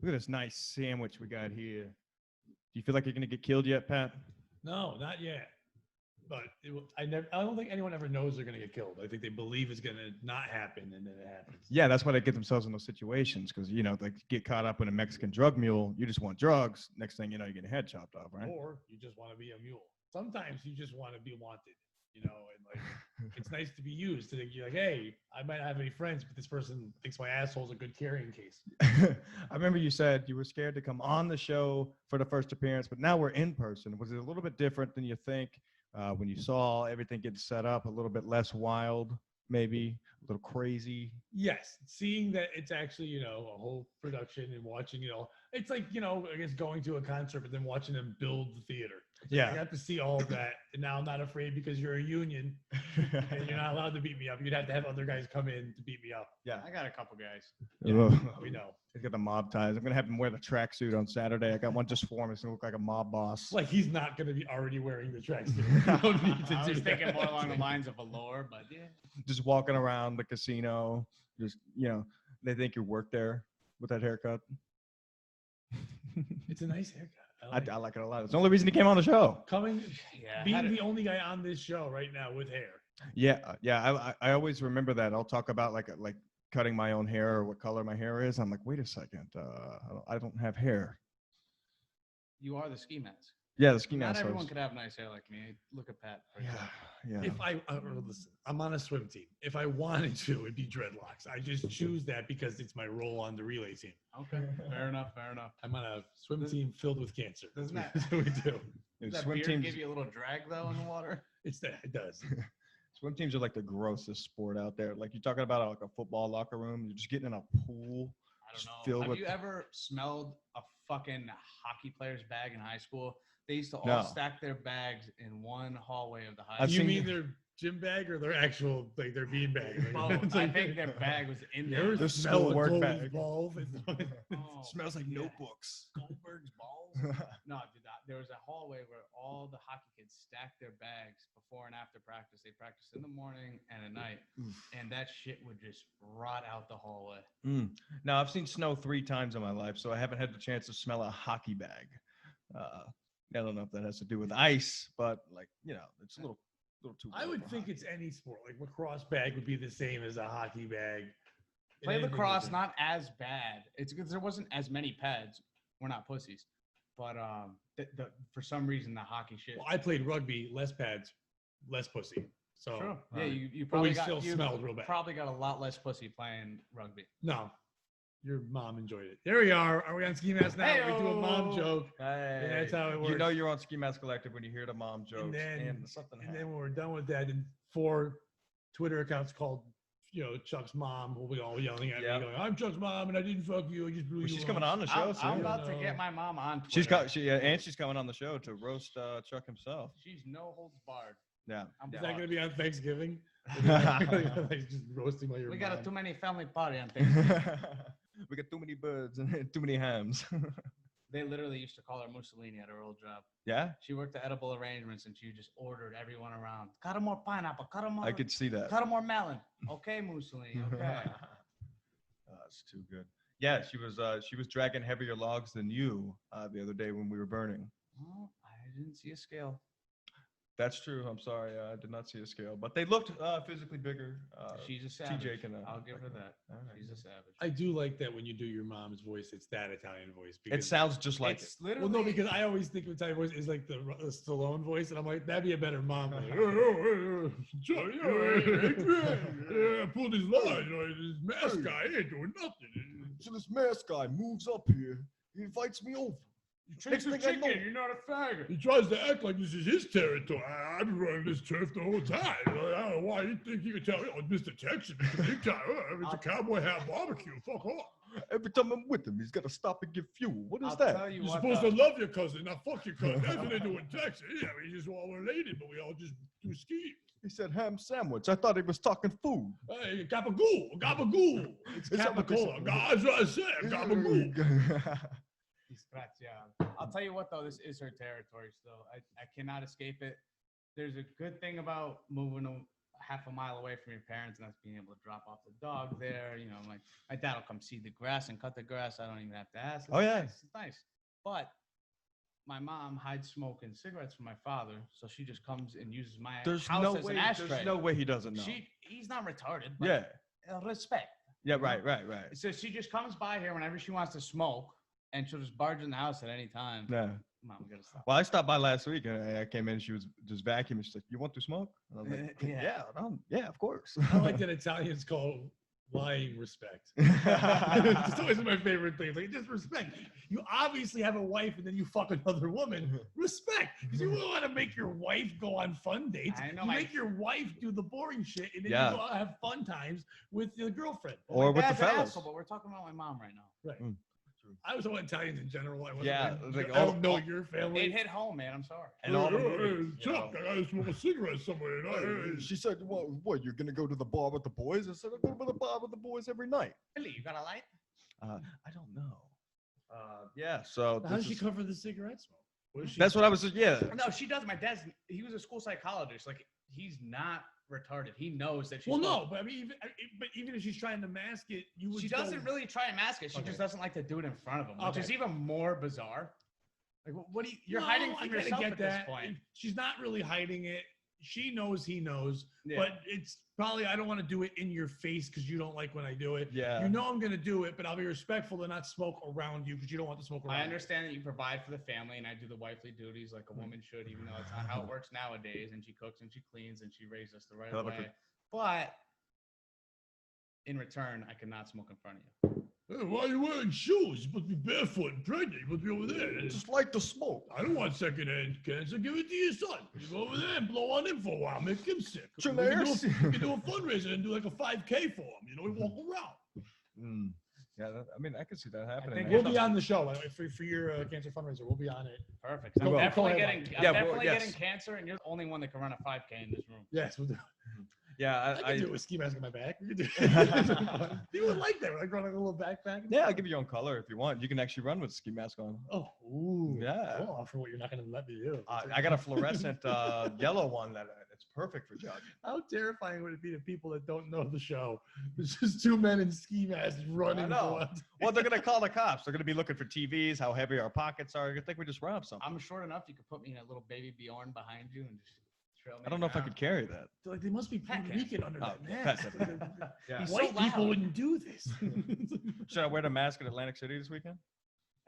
Look at this nice sandwich we got here. Do you feel like you're gonna get killed yet, Pat? No, not yet. But I don't think anyone ever knows they're gonna get killed. I think they believe it's gonna not happen, and then it happens. Yeah, that's why they get themselves in those situations because like get caught up in a Mexican drug mule. You just want drugs. Next thing you know, you get a head chopped off, right? Or you just want to be a mule. Sometimes you just want to be wanted, and like it's nice to be used. To think you're like, hey, I might not have any friends, but this person thinks my asshole's a good carrying case. I remember you said you were scared to come on the show for the first appearance, but now we're in person. Was it a little bit different than you think when you saw everything get set up? A little bit less wild, maybe a little crazy. Yes, seeing that it's actually a whole production and watching it's like I guess going to a concert but then watching them build the theater. Yeah, I got to see all of that, and now I'm not afraid because you're a union and you're not allowed to beat me up. You'd have to have other guys come in to beat me up. Yeah, I got a couple guys. Yeah, we know. He's got the mob ties. I'm gonna have him wear the tracksuit on Saturday. I got one just for him. He's gonna look like a mob boss. Like he's not gonna be already wearing the tracksuit. You don't need to I was do thinking that. more along the lines of velour, but yeah. Just walking around the casino. Just they think you work there with that haircut. It's a nice haircut. I like it a lot. It's the only reason he came on the show. Being the only guy on this show right now with hair. Yeah. I always remember that. I'll talk about like cutting my own hair or what color my hair is. I'm like, wait a second, I don't have hair. You are the ski mask. Yeah, the ski mask. Not everyone could have nice hair like me. Look at Pat. Yeah. If listen, I'm on a swim team. If I wanted to, it'd be dreadlocks. I just choose that because it's my role on the relay team. Okay, fair enough. I'm on a swim team filled with cancer. Doesn't that That's what we do. does that Swim beard teams give you a little drag though in the water? It does. Swim teams are like the grossest sport out there. Like you're talking about like a football locker room. You're just getting in a pool. I don't know. Have you ever smelled a fucking hockey player's bag in high school? They used to all stack their bags in one hallway of the high school. You mean their gym bag or their actual their bean bag? Both. I think their bag was in there. Their school work bag. Smells like notebooks. Goldberg's balls? No, there was a hallway where all the hockey kids stacked their bags before and after practice. They practiced in the morning and at night, and that shit would just rot out the hallway. Now, I've seen snow 3 times in my life, so I haven't had the chance to smell a hockey bag. I don't know if that has to do with ice, but it's a little too. I would think it's any sport. Like lacrosse bag would be the same as a hockey bag. Play lacrosse, not as bad. It's because there wasn't as many pads. We're not pussies, but for some reason the hockey shit. Well, I played rugby, less pads, less pussy. So true. Yeah, you probably smelled real bad. Probably got a lot less pussy playing rugby. No. Your mom enjoyed it. There we are. Are we on Ski Mask now? Hey-o. We do a mom joke. Hey. And that's how it works. You know you're on Ski Mask Collective when you hear the mom jokes. And then when we're done with that, and 4 Twitter accounts called, Chuck's mom will be all yelling at me, going, "I'm Chuck's mom, and I didn't fuck you. I just blew you." She's coming on the show. I'm about to get my mom on Twitter. She's coming on the show to roast Chuck himself. She's no holds barred. Yeah. Is that going to be on Thanksgiving? Like just roasting while you're. We got a too many family party on Thanksgiving. We got too many birds and too many hams. They literally used to call her Mussolini at her old job. Yeah? She worked the edible arrangements, and she just ordered everyone around. Cut him more pineapple. Cut him more. I could see that. Cut him more melon. Okay, Mussolini. Okay. That's too good. Yeah, she was dragging heavier logs than you the other day when we were burning. Well, I didn't see a scale. That's true. I'm sorry. I did not see a scale, but they looked physically bigger. She's a savage. TJ can, I'll give her that. Right. She's a savage. I do like that when you do your mom's voice, it's that Italian voice. It sounds just like it. Literally. Well, no, because I always think of Italian voice is like the Stallone voice, and I'm like, that'd be a better mom. Like, pull this line. This mask guy ain't doing nothing. So this mask guy moves up here. He invites me over. Next thing I know, you're not a faggot. He tries to act like this is his territory. I've been running this turf the whole time. I don't know why you think you can tell me, Mr. Texan, Mr. Big Time. It's a cowboy hat barbecue. Fuck off. Every time I'm with him, he's got to stop and give fuel. What is I'll that? tell You're supposed to love your cousin, not fuck your cousin. That's what they do in Texas. Yeah, we just all related, but we all just do ski. He said ham sandwich. I thought he was talking food. Hey, gabagool, gabagool. It's capicola. That's what I said, gabagool. I'll tell you what, though, this is her territory still. I cannot escape it. There's a good thing about moving half a mile away from your parents, and that's being able to drop off the dog there. You know, my dad will come seed the grass and cut the grass. I don't even have to ask. Oh, yeah. Nice. It's nice. But my mom hides smoke and cigarettes from my father, so she just comes and uses my There's house no as way. an ashtray. There's no way he doesn't know. He's not retarded. But Yeah. Respect. Yeah. Right. So she just comes by here whenever she wants to smoke, and she'll just barge in the house at any time. Yeah. Mom, we gotta stop. Well, I stopped by last week and I came in. She was just vacuuming. She's like, "You want to smoke?" And I was like, "Yeah, of course." I like that Italians call lying respect. It's always my favorite thing. Like, just respect. You obviously have a wife and then you fuck another woman. Respect. Because you wouldn't want to make your wife go on fun dates. I know You make your wife do the boring shit and then Yeah. you go out have fun times with your girlfriend. Or with the Dad's an fellas. asshole, but we're talking about my mom right now. Right. I was talking about Italians in general. I wasn't Yeah, like, like I all- don't know your family. It hit home, man. I'm sorry. And all the movies, you Chuck, know. I gotta smoke a cigarette somewhere. She said, "Well, what? You're gonna go to the bar with the boys?" I said, "I go to the bar with the boys every night." Billy, you got a light? I don't know. Yeah. So How does this she is- cover the cigarette smoke? What is she? that's what I was. Yeah. No, she does. My dad's, he was a school psychologist. Like, he's not retarded. He knows that she's. Well, no, but I mean, even if she's trying to mask it, you would. She go- doesn't really try and mask it. She Okay. just doesn't like to do it in front of him, which Okay. is even more bizarre. Like, what do you? You're No, hiding I from kinda yourself get at this that. point. She's not really hiding it. She knows he knows, Yeah. but it's probably I don't want to do it in your face because you don't like when I do it. Yeah. You know I'm gonna do it, but I'll be respectful to not smoke around you because you don't want to smoke around. I me. understand that you provide for the family, and I do the wifely duties like a woman should, even though it's not how it works nowadays. And she cooks and she cleans and she raises us the right Love a way. cook. But in return, I cannot smoke in front of you. Hey, why are you wearing shoes? You supposed to be barefoot and pregnant. You supposed to be over there. Just like the smoke. I don't want secondhand cancer. Give it to your son. You go over there and blow on him for a while. Make him sick. We can do a fundraiser and do like a 5K for him. You know, we walk around. Yeah. I mean, I could see that happening. think man. We'll be on the show by the way, for your cancer fundraiser. We'll be on it. Perfect. Go I'm ahead. definitely Go getting, ahead. I'm Yeah, well, definitely yes. getting cancer, and you're the only one that can run a 5K in this room. Yes, we'll do. Yeah. I can do it with ski mask on my back. We can do You would like that. Like run like a little backpack. Yeah, I'll give you your own color if you want. You can actually run with a ski mask on. Oh, ooh. Yeah. I'll offer what you're not going to let me do. I got a fluorescent yellow one that it's perfect for jogging. How terrifying would it be to people that don't know the show? It's just two men in ski masks running. I know. for Well, they're gonna call the cops. They're gonna be looking for TVs, how heavy our pockets are. You think we just robbed something? I'm short enough. You could put me in a little baby Bjorn behind you and just trail me. I don't know if I around. could carry that. Like they must be Puerto Pat Rican under Oh, that Pat mask. said Yeah. He's so White people loud. wouldn't do this. Should I wear the mask in Atlantic City this weekend?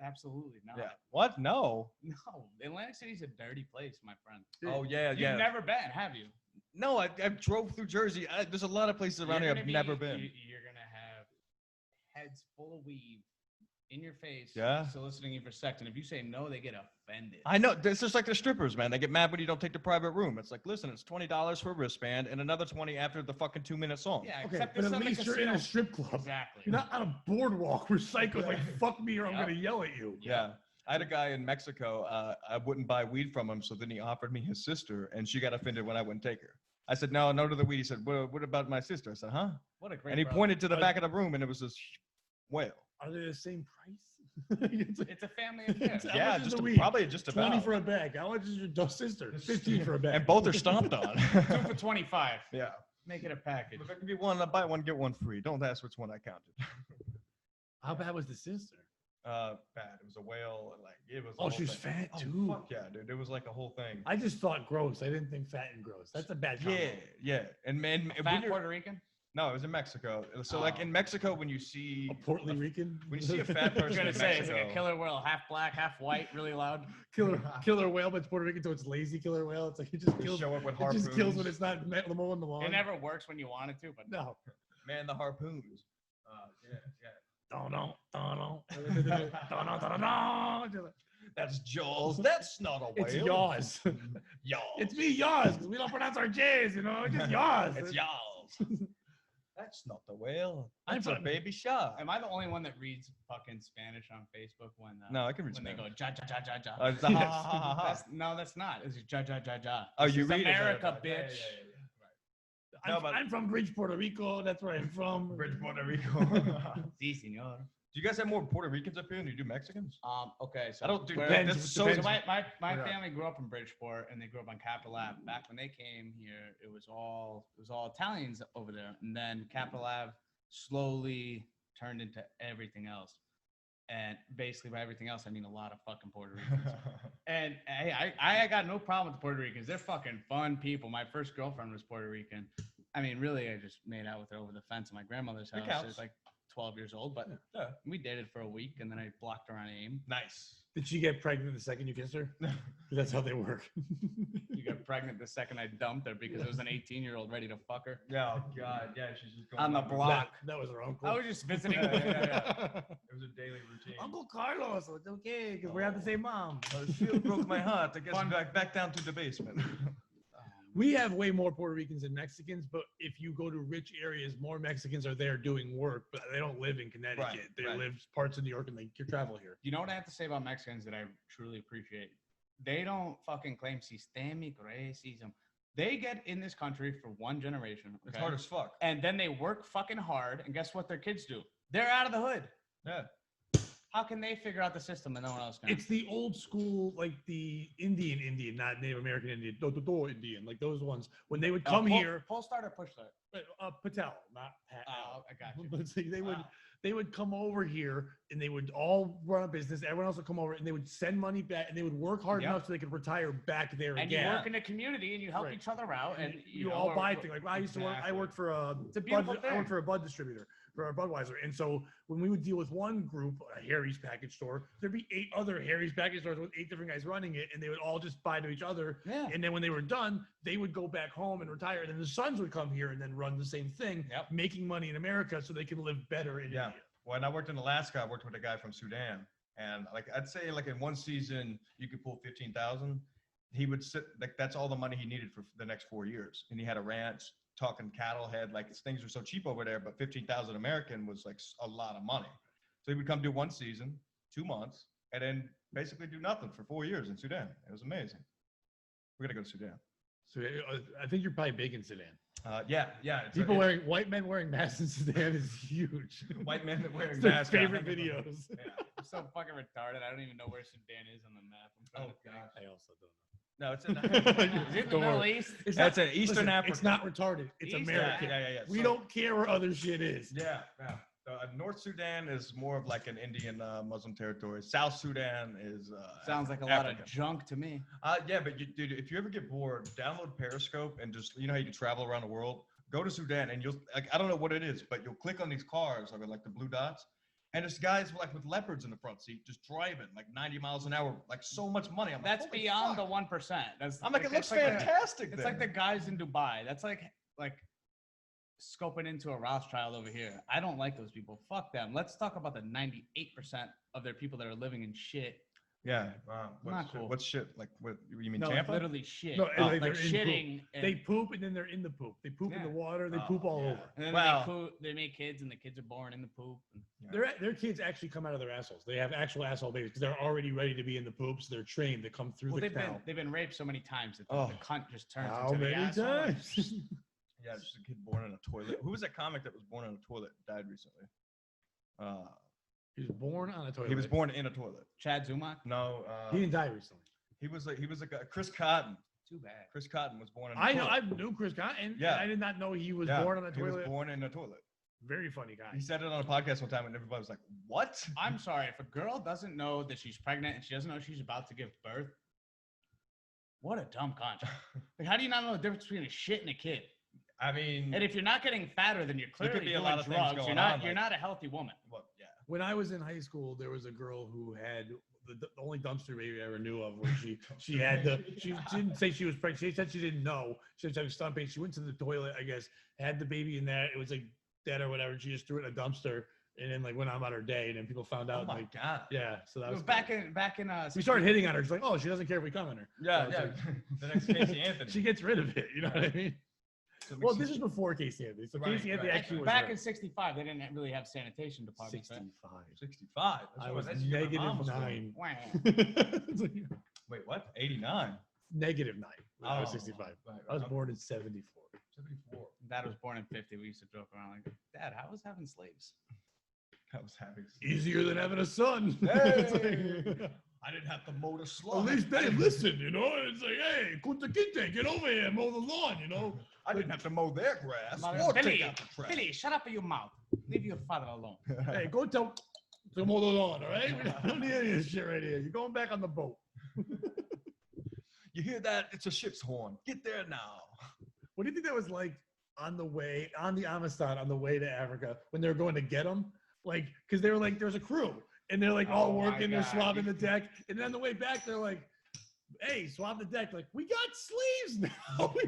Absolutely no. Yeah. What? No. No, Atlantic City's a dirty place, my friend. Oh yeah, You've yeah. never been, have you? No, I drove through Jersey. There's a lot of places around here You're I've gonna never be- been. You're gonna have heads full of weave in your face, Yeah. soliciting you for sex, and if you say no, they get offended. I know. It's just like the strippers, man. They get mad when you don't take the private room. It's like, listen, it's $20 for a wristband and another 20 after the fucking 2-minute song. Yeah, Okay, except but this at is least you're in a strip club. Exactly. You're not on a boardwalk where psychos like fuck me or I'm Yep. gonna yell at you. Yeah. I had a guy in Mexico. I wouldn't buy weed from him, so then he offered me his sister, and she got offended when I wouldn't take her. I said, no to the weed. He said, what about my sister? I said, huh? What a great. And he brother. pointed to the back of the room, and it was this whale. Are they the same price? It's a family affair. How Yeah, much is just the weed? probably just 20 about. for a bag. How much is your sister? 15 for a bag. And both are stomped on. 2 for 25. Yeah. Make it a package. If I can get one, buy one, get one free. Don't ask which one I counted. How bad was the sister? Bad. It was a whale. And like it was. a Oh, whole she was thing. fat Oh, too. fuck yeah, dude. It was like a whole thing. I just thought gross. I didn't think fat and gross. That's a bad combo. Yeah. And man, when Fat you're- Puerto Rican. no, it was in Mexico. So like Oh. in Mexico, when you see A Puerto Rican. when you see a fat I was person gonna in say it's like a Mexico, killer whale, half black, half white, really loud. killer whale, but it's Puerto Rican, so it's lazy killer whale. It's like it just they kills. show up with It harpoons. just kills when it's not mowing the lawn. It never works when you want it to, but No. Man, the harpoons. Yeah. That's Jaws. That's not a whale. It's Yaws. Yaws. It's me, Yaws, because we don't pronounce our J's, you know? It's just Yaws. It's Yaws. That's not the whale. I'm That's a from- baby shark. am I the only one that reads fucking Spanish on Facebook when? No, I can read when they go Spanish. ja ja ja ja ja. It's a ha, ha, ha, ha, ha. That's, no, that's not. It's ja ja ja ja. Oh, This you is read it, America, yeah, bitch. No, but- I'm from Bridge, Puerto Rico. That's where I'm from. Bridge, Puerto Rico. Si, senor. Do you guys have more Puerto Ricans up here than you do Mexicans? Okay, so I don't do where- that. That's so. So my Yeah. family grew up in Bridgeport, and they grew up on Capitol Ave. Back when they came here, it was all Italians over there, and then Capitol Ave slowly turned into everything else. And basically, by everything else, I mean a lot of fucking Puerto Ricans. And hey, I got no problem with the Puerto Ricans. They're fucking fun people. My first girlfriend was Puerto Rican. I mean, really, I just made out with her over the fence at my grandmother's house. She was like 12 years old, but we dated for a week, and then I blocked her on AIM. Nice. Did she get pregnant the second you kissed her? That's how they work. You got pregnant the second I dumped her because it was an 18-year-old ready to fuck her. Yeah, oh God, yeah, she's just going On the block. That was her uncle. I was just visiting. It was a daily routine. Uncle Carlos, it's okay, because we have the same mom. The field broke my heart. I guess back down to the basement. We have way more Puerto Ricans than Mexicans, but if you go to rich areas, more Mexicans are there doing work, but they don't live in Connecticut. They live parts of New York and they travel here. You know what I have to say about Mexicans that I truly appreciate? They don't fucking claim systemic racism. They get in this country for one generation. Okay? It's hard as fuck. And then they work fucking hard, and guess what their kids do? They're out of the hood. Yeah. How can they figure out the system and no one else can? It's the old school, like the Indian, not Native American Indian, Indian, like those ones. When they would come here, Pull start or push start? Patel, not Pat. Oh, I got you. But see, they would come over here and they would all run a business. Everyone else would come over and they would send money back and they would work hard enough so they could retire back there and again. you work in a community and you help each other out, and you all buy things. Like I used to work. I worked for a Bud distributor for a Budweiser, and so when we would deal with one group, a Harry's package store, there'd be 8 other Harry's package stores with 8 different guys running it, and they would all just buy to each other. Yeah. And then when they were done, they would go back home and retire, and then the sons would come here and then run the same thing, making money in America so they can live better in India. When I worked in Alaska, I worked with a guy from Sudan, and like I'd say, like in one season, you could pull 15,000. He would sit like that's all the money he needed for the next 4 years, and he had a ranch. Talking cattle head, like things are so cheap over there, but 15,000 American was like a lot of money. So he would come do one season, 2 months, and then basically do nothing for 4 years in Sudan. It was amazing. We're gonna go to Sudan. So I think you're probably big in Sudan. Yeah. White men wearing masks in Sudan is huge. White men wearing their masks. favorite videos. Yeah. I'm so fucking retarded. I don't even know where Sudan is on the map. Oh God. I also don't know. No, it's in Is it in the Middle East? That's an Eastern Africa. It's not retarded. It's American. Yeah. We don't care where other shit is. Yeah. North Sudan is more of like an Indian Muslim territory. South Sudan is sounds like a Africa. lot of junk to me. Yeah, but dude, if you ever get bored, download Periscope and just how you can travel around the world. Go to Sudan and you'll like I don't know what it is, but you'll click on these cars like the blue dots. And there's guys like with leopards in the front seat just driving like 90 miles an hour, like so much money. I'm like, that's beyond the 1%. I'm like, it looks fantastic. It's like the guys in Dubai. That's like scoping into a Rothschild over here. I don't like those people. Fuck them. Let's talk about the 98% of their people that are living in shit. Yeah. Not cool. What's shit? Like what you mean? No, Tampa? Literally shit. No, like shitting. They poop and then they're in the poop. They poop in the water. They poop all over. And then they make kids, and the kids are born in the poop. Their kids actually come out of their assholes. They have actual asshole babies because they're already ready to be in the poops. They're trained to come through the canal. They've been raped so many times that the cunt just turns How into many the asshole. times? Yeah, just a kid born in a toilet. Who was that comic that was born in a toilet? Died recently. He was born on a toilet. He was born in a toilet. Chad Zumach? No. He didn't die recently. He was like Chris Cotton. Too bad. Chris Cotton was born in a toilet. I knew Chris Cotton. Yeah. I did not know he was born on a toilet. He was born in a toilet. Very funny guy. He said it on a podcast one time, and everybody was like, "What?" I'm sorry. If a girl doesn't know that she's pregnant and she doesn't know she's about to give birth, what a dumb cunt. Like, how do you not know the difference between a shit and a kid? I mean, and if you're not getting fatter, then you're clearly could be doing a lot of drugs. things You're going not. You're on, not a healthy woman. Well, yeah. When I was in high school, there was a girl who had the only dumpster baby I ever knew of, where she had she didn't say she was pregnant. She said she didn't know. She was having stomach pain. She went to the toilet, I guess, had the baby in there. It was like dead or whatever. She just threw it in a dumpster and then like went on about her day. And then people found out. Oh my God. Yeah. So that was back in. We started hitting on her. She's like, oh, she doesn't care if we come on her. Yeah, so yeah. like, The next Casey Anthony. She gets rid of it. You know what I mean? So Well, this is before Casey Anthony. So Casey Anthony actually was back right. in '65. They didn't really have sanitation departments. 65. 65. I was That's your negative mom was born. 9. Wow. Wait, what? 89. Negative 9. I was Oh, 65. right, I was right. born in 74. 74. Dad was born in '50. We used to joke around like, Dad, how was having slaves? I was happy. Easier than having a son. Hey! I didn't have to mow the At least they listen, you know. It's like, hey, Kunta Kinte, get over here and mow the lawn, you know. I didn't have to mow their grass. Mother- Or Billy, take out the trash. Billy, shut up your mouth. Leave your father alone. Hey, go tell to mow the lawn, all right? We don't need any of this shit right here. You're going back on the boat. You hear that? It's a ship's horn. Get there now. What do you think that was like on the Amistad on the way to Africa when they were going to get them? Like, because they were like, there's a crew and they're like all Oh my working, they're God. swabbing the deck. And then on the way back, they're like, hey, swab the deck. Like, we got sleeves now. we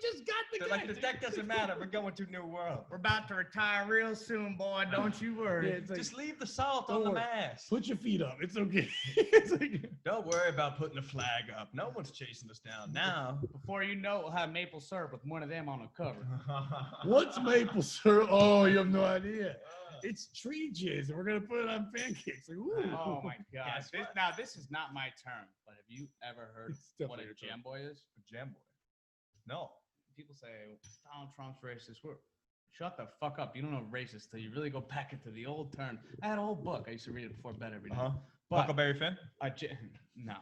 just got the They're like, the deck doesn't matter. We're going to New World. We're about to retire real soon, boy. Don't you worry. Yeah, it's like, Just leave the salt on don't the worry. mast. put your feet up. It's okay. It's like, Don't worry about putting the flag up. No one's chasing us down now. Before you know it, we'll have maple syrup with one of them on the cover. what's maple syrup? Oh, you have no idea. It's tree jizz, and we're gonna put it on pancakes. Like, ooh. Oh my God. Guess what? Now, this is not my term, but have you ever heard It's what a definitely your term. jam boy is? Jam boy. No. People say Donald Trump's racist. Shut the fuck up. You don't know racist till you really go back into the old term. I had a whole book. I used to read it before bed every night. Uh-huh. But Huckleberry Finn? no,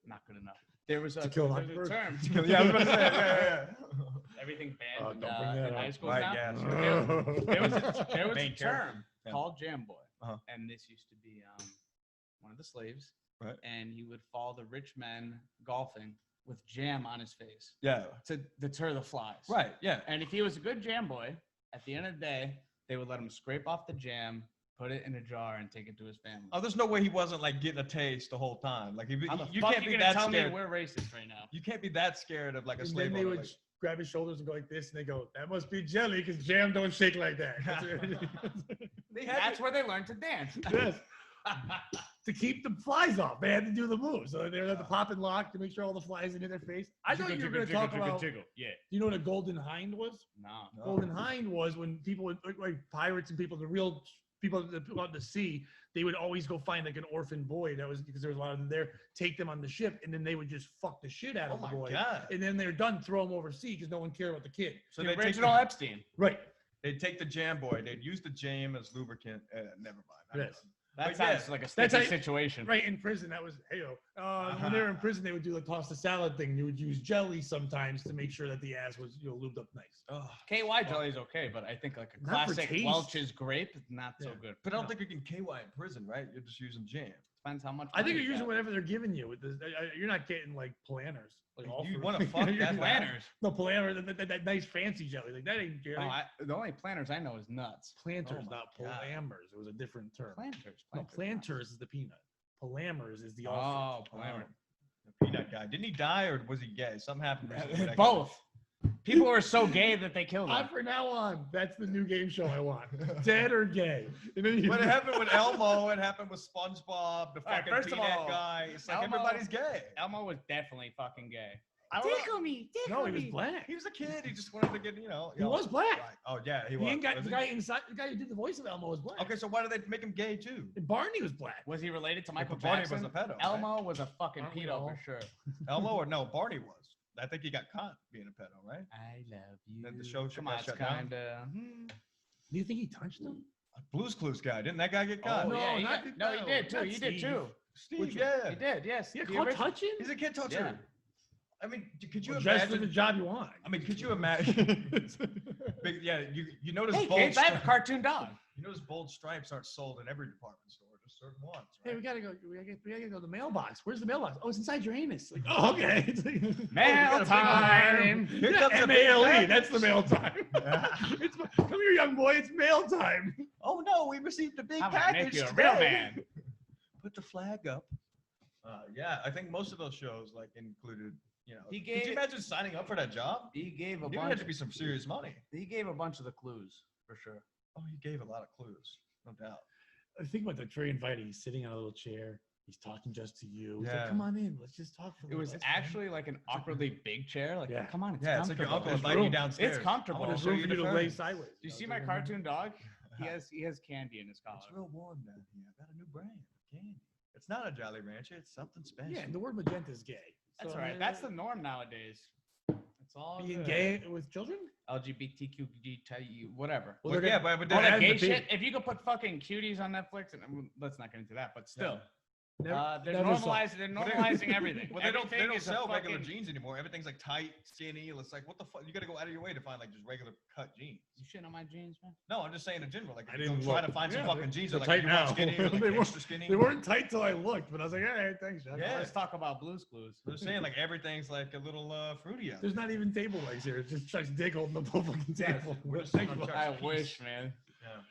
not good enough. There was a, To kill a there's a term. Yeah, I was going to say. Yeah. Everything Oh, banned don't bring that in up. high school Right, now. yeah. There was Main a character. term Yeah. called jam boy, Uh-huh. and this used to be one of the slaves, Right. and he would follow the rich men golfing with jam on his face Yeah. to deter the flies. Right. Yeah. And if he was a good jam boy, at the end of the day, they would let him scrape off the jam, put it in a jar, and take it to his family. Oh, there's no way he wasn't like getting a taste the whole time. Like, if How the you fuck can't you be gonna that tell scared. me we're racist right now? You can't be that scared of like a And slave then they owner, would like- grab his shoulders and go like this, and they go, "That must be jelly, because jam don't shake like that." That's- They had That's where they learned to dance. yes. To keep the flies off, they had to do the move. So they would have to pop and lock to make sure all the flies into their face. I thought you were going to talk about. Yeah. You know what a golden hind was? No. No. Golden hind was when people would, like pirates and people, the real people that go out to sea, they would always go find like an orphan boy that was, because there was a lot of them there, take them on the ship, and then they would just fuck the shit out Oh of the my boy. God. And then they're done, throw them overseas because no one cared about the kid. So The they take original the, Epstein. Right. they'd take the jam boy. They'd use the jam as lubricant. Never mind. I'm Yes. done. That But yeah, sounds like a that's sticky how- situation. Right, in prison, that was, when they were in prison, they would do the toss the salad thing. They would use jelly sometimes to make sure that the ass was, lubed up nice. Ugh. KY jelly is okay, but I think like a Not for classic taste. Welch's grape, not so Yeah. good. But I don't No. think you can KY in prison, right? You're just using jam. Depends how much. I think money you're you using got. whatever they're giving you. With this, you're not getting like planners. Like You Allford. wanna fuck that You're- Planners. No, planner, that nice fancy jelly. Like that ain't jelly. Oh, the only planners I know is nuts. Planters, Oh my not God. plammers. It was a different term. Planters. No, planters is the peanut. Palamers is the Oh, Allford. plammer. The peanut guy. Didn't he die or was he gay? Something happened. recently with that guy. Both. People were so gay that they killed him. From now on, that's the new game show I want. Dead or gay. And then you- What happened with Elmo? It happened with SpongeBob, the All right, fucking first of peanut all, guy. It's like Elmo- everybody's gay. Elmo was definitely fucking gay. I don't know. me, No, he was black. He was a kid. He just wanted to get, He was black. Right. Oh yeah, he He was. ain't got Was the he? guy inside. The guy who did the voice of Elmo was black. Okay, so why did they make him gay too? And Barney was black. Was he related to Michael Barney Jackson? was a pedo. Right? Elmo was a fucking Aren't we pedo all? for sure. Elmo or no? Barney was. I think he got caught being a pedo, right? I love you. Then the show Come got on, it's shut down? kinda. Do you think he touched him? Blues Clues guy. Didn't that guy get caught? Oh, no, yeah, not he the- no, he did too. not He did Steve. too. Steve, Which- yeah. He did. Yes. Yeah, The caught original- touching? He's a kid toucher. Yeah. I mean, could you Well, dress for the imagine? job you want. I mean, could you imagine? Big, yeah, you notice Hey bold. kids, I have a stripes. cartoon dog. You notice bold stripes aren't sold in every department store, just certain ones, Hey, right? we gotta go. We gotta go to the mailbox. Where's the mailbox? Oh, it's inside your anus. Like, oh, okay. It's like, Mail got a big time. Here yeah, comes the big M-A-L-E. package. That's the mail time. Come here, young boy. It's mail time. Oh no, we received a big I'm gonna package make you a today. real man. Put the flag up. Yeah, I think most of those shows like included. He could gave- you imagine signing up for that job? He gave a It bunch. had to be some serious money. He gave a bunch of the clues for sure. Oh, he gave a lot of clues, no doubt. I think about the very inviting. He's sitting on a little chair. He's talking just to you. He's Yeah. like, come on in. Let's just talk for a It was little bit." actually like an awkwardly big chair. Like, Yeah. come on, it's Yeah, it's like your comfortable. uncle There's inviting you room. downstairs. It's comfortable. I wanna There's show room for you to the lay furnace. sideways. Do you see my cartoon dog? He has candy in his collar. It's real warm down here. I got a new brand of candy. It's not a Jolly Rancher. It's something special. Yeah, and the word magenta is gay. That's So, all right. That's the norm nowadays. That's all Being good. gay with children? LGBTQ, whatever. Well, But they're yeah, gonna- but All then that gay the baby. shit. If you could put fucking cuties on Netflix, and let's not get into that, but still, they're never saw it. normalizing. They're normalizing everything. Well, they Everything don't is a sell regular fucking- jeans anymore. Everything's like tight, skinny. It's like, what the fuck? You got to go out of your way to find like just regular cut jeans. You shitting on my jeans, man? No, I'm just saying in general. Like, I if you didn't go try look. to find some Yeah, fucking jeans they're that like tight you want now. skinny or They like weren't- extra skinny. They weren't tight till I looked, but I was like, all right, thanks, Jack. Yeah. Let's talk about Blue's Clues. I'm just saying, like everything's like a little fruity out. There's not even table legs here. It's just Chuck's dick holding the whole fucking table. we're just sitting on Chuck's I piece. wish, man.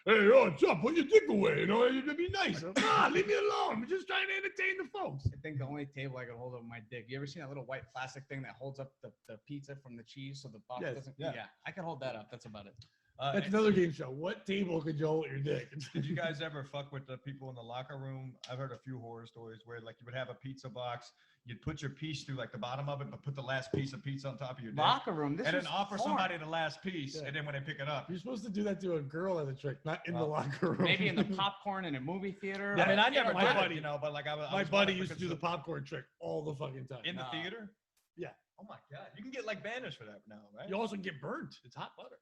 Yeah. Hey, yo, Chuck, put your dick away. You know, it'd be nice. Leave me alone. I'm just trying to entertain the folks. I think the only table I could hold up my dick. You ever seen that little white plastic thing that holds up the pizza from the cheese so the box Yes, doesn't? yeah. Yeah, I could hold that up. That's about it. That's another game show. What table could you hold your dick? Did you guys ever fuck with the people in the locker room? I've heard a few horror stories where like you would have a pizza box, you'd put your piece through like the bottom of it, but put the last piece of pizza on top of your dick, Locker room. This and is then offer porn. somebody the last piece, Yeah. and then when they pick it up. You're supposed to do that to a girl at a trick, not in the Well, locker room. Maybe in the popcorn in a movie theater. Yeah, I mean, I You never know, my did buddy- it, you know, but like I was. My buddy used to do the popcorn trick all the fucking time. in the No. theater. Yeah. Oh my god, you can get like banners for that now, right? You also get burnt. It's hot butter.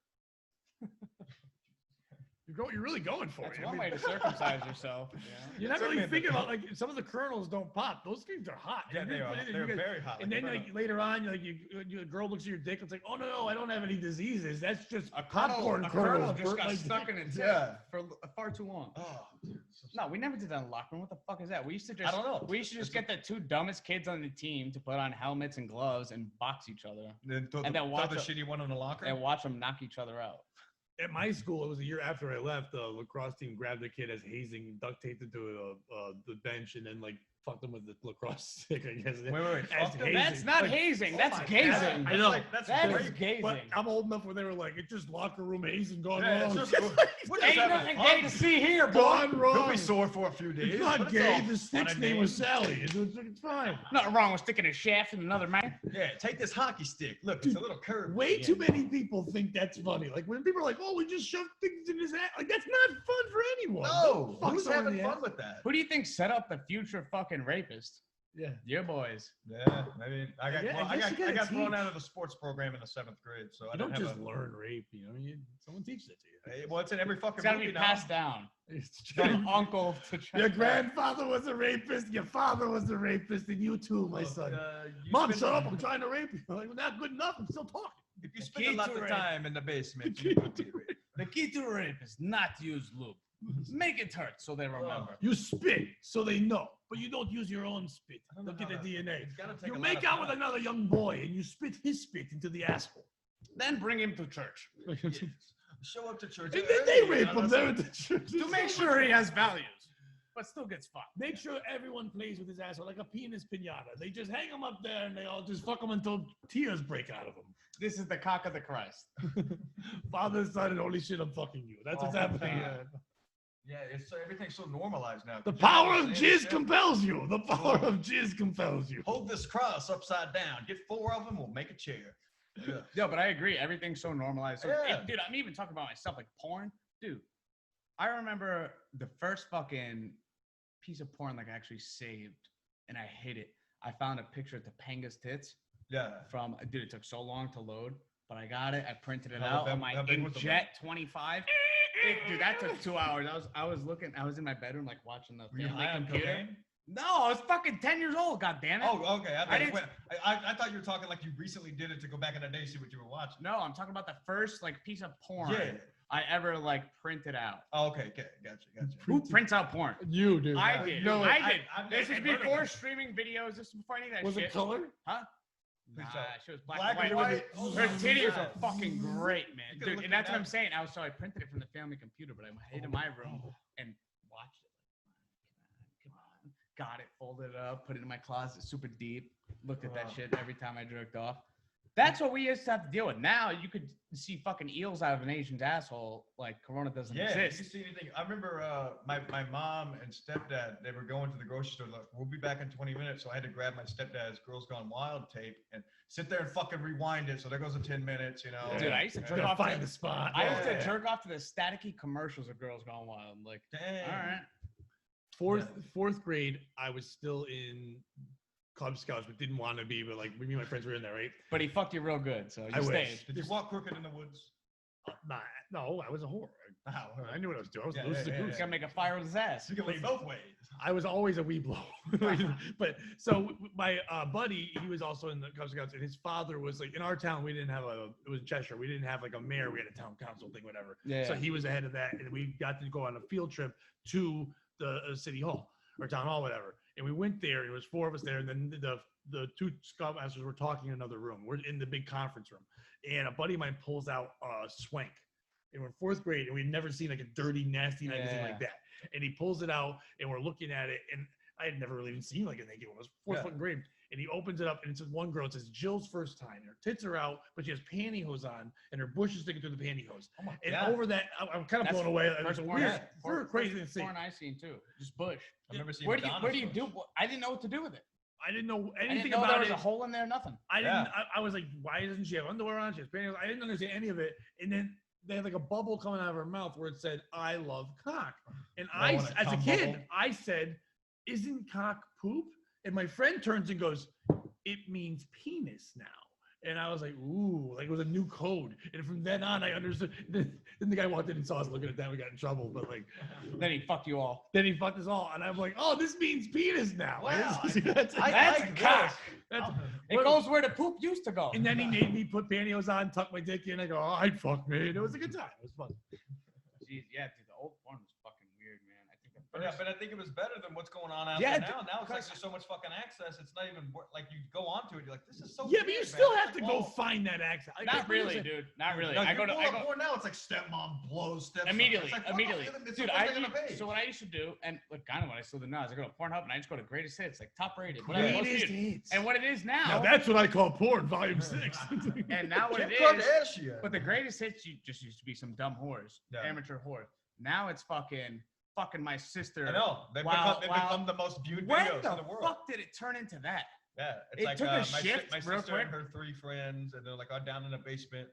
You're really going for That's it. one way to circumcise yourself. You're not It's really okay, thinking but- about like some of the kernels don't pop. Those things are hot. Yeah, And they you are. put it in, They're you get- very hot. And Like, then you like later on, like a girl looks at your dick. It's like, oh no, I don't have any diseases. That's just A popcorn kernel kernels. just burnt got like stuck that. in its Yeah. head for far too long. Oh, dude, so No, we never did that in the locker room. What the fuck is that? We used to just. I don't know. We used to just It's get the two dumbest kids on the team to put on helmets and gloves and box each other Then throw And the, then watch throw the a- shitty one in the locker. and watch them knock each other out. At my school, it was a year after I left. The lacrosse team grabbed the kid as hazing, duct taped into the bench, and then like fucked him with the lacrosse stick. I guess. Wait, As fuck them? hazing. That's not Like, hazing. oh That's my gazing. God. I know. That's That great. is gazing. But I'm old enough where they were like, it's just locker room hazing gone Yeah, wrong. it's just, what is Ain't that, nothing punk? gay to see here, boy. gone He'll wrong. be sore for a few days. It's not but gay. all The fun stick's and name was games. Sally. It's fine. Nothing wrong with sticking a shaft in another man. Yeah, take this hockey stick. Look, it's a little curve. Way at the too end. many people think that's funny. Like when people are like, "Oh, we just shoved things in his ass." Like that's not fun for anyone. No, Fuck who's someone in having the fun ass. with that? Who do you think set up the future fucking rapist? Yeah. Your boys. Yeah, I mean, I got, Yeah, well, I guess you I gotta got thrown teach. out of the sports program in the 7th grade, so I You don't don't have just a. learn rape. You know, someone teaches it to you. Hey, well, it's in every fucking It's got to movie be now. passed down It's from uncle to Your child. grandfather was a rapist. Your father was a rapist, and you too, my Look, son. you Mom, spend- shut up! I'm trying to rape you. Like, well, not good enough. I'm still talking. If you The spend key a lot to of rape. time in the basement, key you will be raped. The key to rape is not to use lube. Make it hurt so they remember. You spit so they know, but you don't use your own spit. I don't know Look at how the that- DNA. it's gotta take You a lot make of out with time. another young boy, and you spit his spit into the asshole. Then bring him to church Show up to church. And then they early, rape you know, him that's there it. at the church. to make sure he has values, but still gets fucked. Make sure everyone plays with his asshole like a penis pinata. They just hang him up there and they all just fuck him until tears break out of him. This is the cock of the Christ. Father, son, and holy shit, I'm fucking you. That's what's Oh, happening. God. Yeah, it's everything's so normalized now. The 'cause you power know, of it's jizz shit. compels you. The power of jizz compels you. Hold this cross upside down. Get 4 of them. We'll make a chair. Yeah. Yeah, but I agree. Everything's so normalized. So, Yeah. dude, I'm even talking about myself, like porn. Dude, I remember the first fucking piece of porn like I actually saved, and I hid it. I found a picture of Topanga's tits Yeah. from, dude, it took so long to load, but I got it. I printed it How out on my big was the Inkjet 25. Dude, that took 2 hours. I was looking, I was in my bedroom, like watching the Were you family high on computer. cocaine? No, I was fucking 10 years old. God damn it. Oh, okay. I didn't- thought you were talking like you recently did it to go back in the day, see what you were watching. No, I'm talking about the first like piece of porn Yeah. I ever like printed out. Oh, okay. Gotcha. Who prints out porn? You do. I man. did. No, I did. I've This is never heard of before it. streaming videos. This is before any of that was shit. it color? Huh? Think Nah, so. she was black, Black and and white. white? Oh, Her titties yeah. are fucking great, man. You could've Dude, looked and that's at what I'm that. saying. I printed it from the family computer, but I hid in my room and watched it. Come on. Got it, folded it up, put it in my closet, super deep. Looked at that Wow. shit every time I jerked off. That's what we used to have to deal with. Now you could see fucking eels out of an Asian's asshole like Corona doesn't Yeah, you exist. see anything? I remember my mom and stepdad, they were going to the grocery store. Like, we'll be back in 20 minutes. So I had to grab my stepdad's Girls Gone Wild tape and sit there and fucking rewind it. So there goes the 10 minutes, you know. Dude, I used to Yeah. jerk Gotta off find to, the spot. I used to Yeah. jerk off to the staticky commercials of Girls Gone Wild. I'm like, Damn. all right. Fourth grade, I was still in Cub Scouts, but didn't want to be. But like me and my friends were in there, right? But he fucked you real good, so you I stayed. wish. Did you walk crooked in the woods? Nah, no, I was a whore. I knew what I was doing. I was Yeah, loose as a yeah, goose. He's gonna make a fire with his ass. You can lean both ways. I was always a wee blow. But so my buddy, he was also in the Cub Scouts, and his father was like, in our town, we didn't have it was Cheshire. We didn't have like a mayor. We had a town council thing, whatever. Yeah. So he was the head of that, and we got to go on a field trip to the city hall or town hall, whatever. And we went there. It was 4 of us there, and then the 2 scoutmasters were talking in another room. We're in the big conference room, and a buddy of mine pulls out a swank. And we're in 4th grade, and we'd never seen like a dirty, nasty magazine like that. And he pulls it out, and we're looking at it, and I had never really even seen like a naked one. It was 4th fucking grade. And he opens it up, and it's one girl. It says Jill's first time. And her tits are out, but she has pantyhose on, and her bush is sticking through the pantyhose. Oh my And God. over that, I'm kind of blown away. It was weird. We're crazy to see. Porn I seen too. Just bush. I remember seeing Where do you Madonna's do? I didn't know what to do with it. I didn't know I anything didn't know about there was it. a hole in there. Nothing. I didn't. I was like, why doesn't she have underwear on? She has pantyhose. I didn't understand any of it. And then they had like a bubble coming out of her mouth where it said, "I love cock." And I, want a as a cum kid, bubble? I said, "Isn't cock poop?" And my friend turns and goes, "It means penis now." And I was like, ooh, like it was a new code. And from then on, I understood. Then the guy walked in and saw us looking at that. We got in trouble. But like, Then he fucked you all. then he fucked us all. And I'm like, oh, this means penis now. Wow. That's That's like cock. this. that's- It goes where the poop used to go. and then he made me put pantyhose on, tuck my dick in. I go, oh, I'd fuck me. And it was a good time. It was fun. Jeez, yeah, dude, the old porn was fucking weird, man. I think But I think it was better than what's going on out Yeah, there now. Now it's like there's so much fucking access. It's not even like you go onto it. You're like, this is so. Yeah, but you weird, still man. have It's to like, go oh. find that access. Like, not that's what I'm really, saying. dude. Not really. Like, I go to more now. It's like stepmom blows stepson. immediately, It's like, what immediately. the fuck? It's Dude, the first thing on the page. so what I used to do, and like kind of what I still do now, is I go to Pornhub and I just go to greatest hits, like top rated, whatever. most Greatest viewed. hits. And what it is Now now, that's what I call porn, volume 6. and now what Kim it is, Kardashian. but the greatest hits you just used to be some dumb whores, Yeah. amateur whores. Now it's fucking my sister. I know. They've Wow, become the most viewed When videos the in the world. fuck did it turn into that? Yeah, it's It like took a my, shift my real sister and quick. her 3 friends, and they're like down in the basement.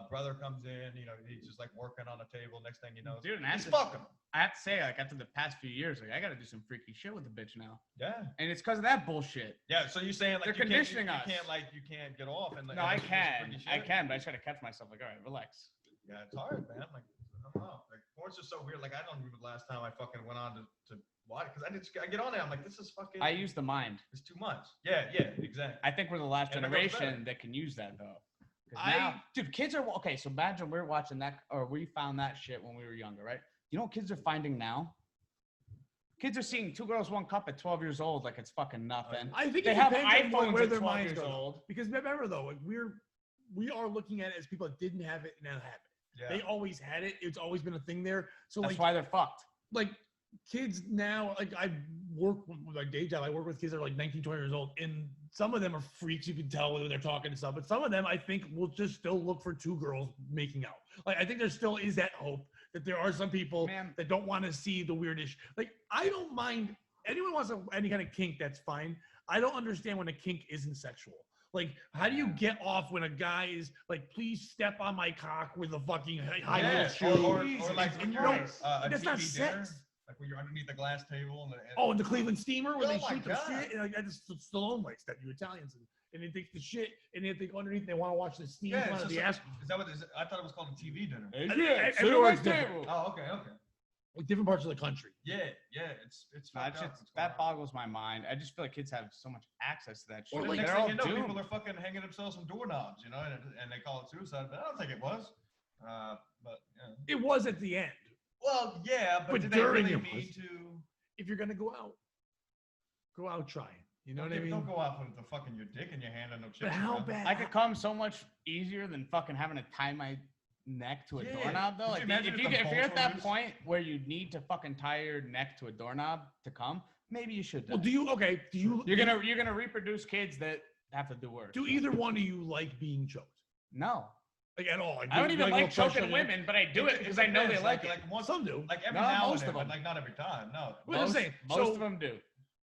Brother comes in, he's just like working on a table. Next thing you know, Dude, and he's that's fucking. I have to say, like after the past few years, like I got to do some freaky shit with the bitch now, Yeah, and it's because of that bullshit. yeah. So you're saying like They're you can't, conditioning us. you can't get off and like. No, I and do some can, freaky shit? but I just gotta catch myself. Like, all right, relax. Yeah, it's hard, man. Like, I don't know. Like, porn's just so weird. Like, I don't remember the last time I fucking went on to watch it because I get on there. I'm like, this is fucking. I use the mind. It's too much. Yeah, exactly. I think we're the last And it goes generation better. that can use that though. 'Cause now, dude, kids are okay. So imagine we're watching that, or we found that shit when we were younger, right? You know what kids are finding now? Kids are seeing 2 girls, 1 cup at 12 years old, like it's fucking nothing. I think They it have depends on iPhones where at their 12 minds years go. old. Because remember though, like we are looking at it as people that didn't have it and now have it. Yeah. They always had it. It's always been a thing there. So That's like why they're fucked. like kids now, like I work with my day job. I work with kids that are like 19, 20 years old, and some of them are freaks. You can tell when they're talking and stuff. But some of them, I think, will just still look for 2 girls making out. Like I think there still is that hope that there are some people Man. that don't want to see the weirdish. Like I don't mind. Anyone wants any kind of kink, that's fine. I don't understand when a kink isn't sexual. Like, how do you get off when a guy is like, please step on my cock with a fucking high heel Yeah, shoe? or like And when you you're don't- a that's TV not dinner, sex. like when you're underneath the glass table and Oh, and the Cleveland steamer where Oh they my shoot the God. shit. And like, that's Stallone likes that, you Italians. And they take the shit and they go underneath and they want to watch the steam yeah, come it's out of just the like, ass. is that what is it? I thought it was called a TV dinner. Everywhere's different. Oh, okay. Like different parts of the country. Yeah, it's fucked up. what's going That on. boggles my mind. I just feel like kids have so much access to that shit. Or the like, next they're thing all you know, doomed. people are fucking hanging themselves from doorknobs, and they call it suicide, but I don't think it was. But yeah. It was at the end. Well, yeah, but, But did they during really it mean was. to? If you're gonna go out trying. You know what I mean? Don't go out with the fucking your dick in your hand and no chips. But how around. bad? I could come so much easier than fucking having to tie my neck to a Yeah. doorknob though. Could Like you imagine if if the you're bolts at were that loose? point where you need to fucking tie your neck to a doorknob to come, maybe you should. Well, die. you're You're gonna reproduce kids that have to do work. do either one of you like being choked? No, Like at all? Like, I don't you even a like little pressure choking on your- women, but I do it because I know they depends, like it. Like once, Some do. like every No, now most and of then, them. but like not every time. No. Well, I'm saying, most so of them do.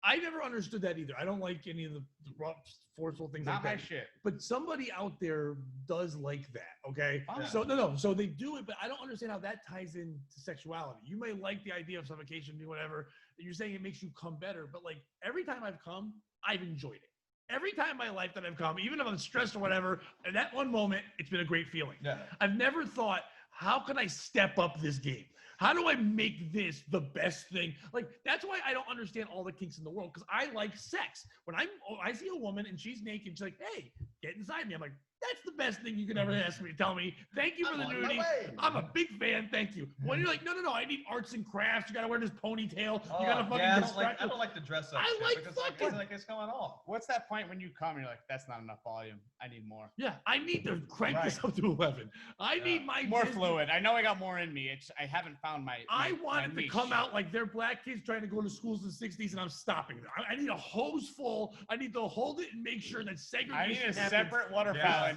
I never understood that either. I don't like any of the rough, forceful things Not like my that. shit. But somebody out there does like that, okay? Fine. So no, so they do it, but I don't understand how that ties into sexuality. You may like the idea of suffocation, do whatever. You're saying it makes you come better, but like every time I've come, I've enjoyed it. every time in my life that I've come, even if I'm stressed or whatever, in that one moment, it's been a great feeling. Yeah. I've never thought, how can I step up this game? How do I make this the best thing? Like, that's why I don't understand all the kinks in the world, because I like sex. When I see a woman and she's naked, she's like, hey, get inside me. I'm like, that's the best thing you could ever ask me to tell me. Thank you for the nudity. I'm a big fan. Thank you. When you're like, no, I need arts and crafts. You got to wear this ponytail. You got to fucking I don't like to dress up. I like because fucking- like it's going off. What's that point when you come and you're like, that's not enough volume. I need more. Yeah, I need to crank this up to 11. I need my More Disney- fluid. I know I got more in me. I haven't found my. I want it to niche. come out like they're black kids trying to go to schools in the 60s, and I'm stopping them. I need a hose full. I need to hold it and make sure that I segregation need a happens. separate water fountain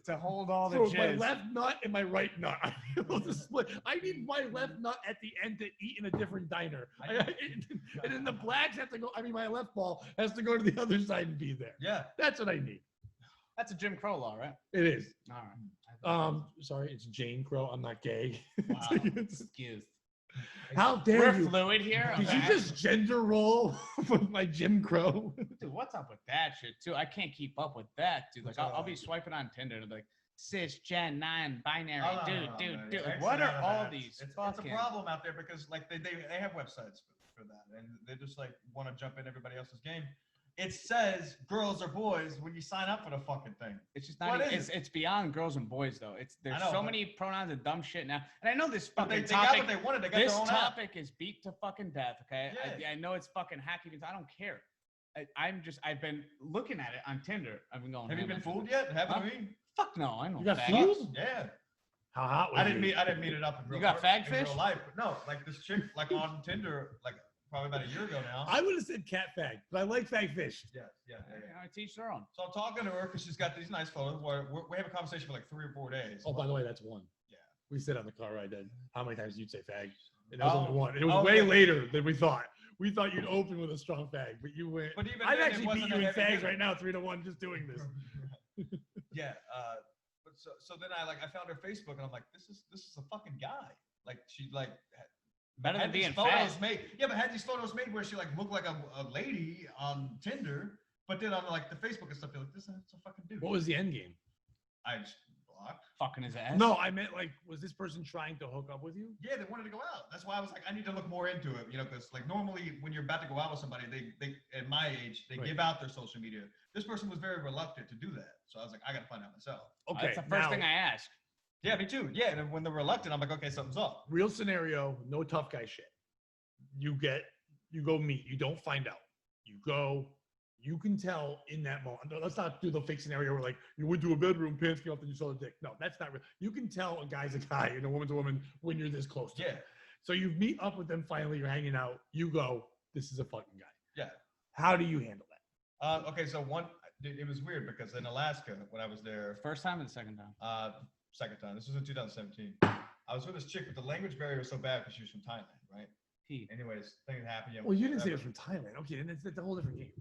to hold all the For jizz. my left nut and my right nut. I need able to split. I need my left nut at the end to eat in a different diner. And then the blacks have to go. I mean, my left ball has to go to the other side and be there. Yeah. That's what I need. That's a Jim Crow law, right? It is. All right. Sorry, it's Jane Crow. I'm not gay. Wow. It's- Excuse. How dare We're you? fluid here. Did you okay? just gender roll with my Jim Crow? Dude, what's up with that shit too? I can't keep up with that, dude. Like, I'll be swiping on Tinder and be like, cis, gen, 9, binary, dude. Like, what are all these? It's fucking... a problem out there because like they have websites for that, and they just like want to jump in everybody else's game. It says girls or boys when you sign up for the fucking thing. It's just not. It's beyond girls and boys though. There's so many pronouns and dumb shit now. And I know this fucking They topic. got what they wanted. They got This their own topic is beat to fucking death. Okay. Yeah. I know it's fucking hacky because I don't care. I've been looking at it on Tinder. I've been going. Have you been fooled yet? Haven't Huh? we? Fuck no. I know. You got faggots. fooled? Yeah. How hot was I didn't you? meet it up in real You got fag in fish? real life. But no, like this chick like on Tinder like probably about a year ago now. I would have said cat fag, but I like fag fish. Yeah. I teach their own. So I'm talking to her because she's got these nice photos. Where we have a conversation for like 3 or 4 days. Oh, by the way, that's one. Yeah. We said on the car ride then how many times you'd say fag. And that was only one. And it was Oh, way yeah. later than we thought. We thought you'd open with a strong fag, but you went. But even I'd then, it actually beat wasn't you a in heavy fags hitter. right now, 3-1, just doing this. Yeah. But so then I found her Facebook and I'm like, this is a fucking guy. Like she like Better than had these being photos fat. made. Yeah, but had these photos made where she like looked like a lady on Tinder, but then on like the Facebook and stuff, you're like, this is a fucking dude. What was the end game? I just blocked. Fucking his ass. No, I meant like, was this person trying to hook up with you? Yeah, they wanted to go out. That's why I was like, I need to look more into it, because like normally when you're about to go out with somebody, they at my age, they Right. give out their social media. This person was very reluctant to do that. So I was like, I gotta find out myself. Okay, That's the first now, thing I ask. Yeah, me too. Yeah, and when they're reluctant, I'm like, okay, something's up. real scenario, no tough guy shit. You go meet, you don't find out. You go, you can tell in that moment. No, let's not do the fake scenario where like you went to a bedroom, pants came off, and you saw the dick. No, that's not real. You can tell a guy's a guy and a woman's a woman when you're this close to them. Yeah, So you meet up with them finally, you're hanging out, you go, this is a fucking guy. yeah. How do you handle that? Okay, so it was weird because in Alaska when I was there, First time or the second time? second time. This was in 2017. I was with this chick, but the language barrier was so bad because she was from Thailand, right? P. Anyways, thing that happened. Well, you didn't say it was from Thailand. Okay, then that's a whole different game.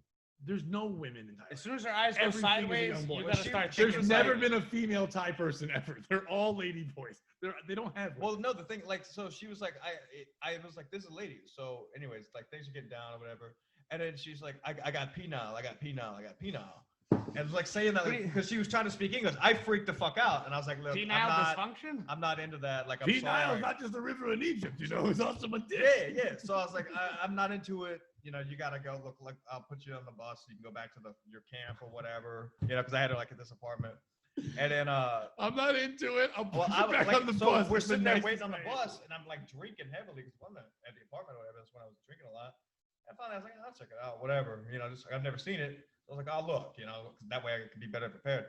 There's no women in Thailand. As soon as her eyes go Everything is a sideways, young boy. you Well, gotta she- start she thinking. There's was never like- been a female Thai person ever. They're all lady boys. They don't have one. Well, no, the thing, like, so she was like, I was like, this is a lady. So, anyways, like, things are getting down or whatever. And then she's like, I got penile, I got penile, I got penile. And it was like saying that because she was trying to speak English. I freaked the fuck out, and I was like, look, Penile dysfunction? I'm not into that. Like, I'm Penile sorry. is not just a river in Egypt, it's also a dick. Yeah. So I was like, I'm not into it. You gotta go. Look, like, I'll put you on the bus. You can go back to your camp or whatever. Because I had her like at this apartment. And then I'm not into it. I'll put well, I you back like, on the so bus. we're It's the sitting there nicest waiting on the thing. bus, and I'm like drinking heavily because at the apartment or whatever. That's when I was drinking a lot. And finally, I was like, I'll check it out, whatever. Just I've never seen it. So I was like, oh look, that way I could be better prepared.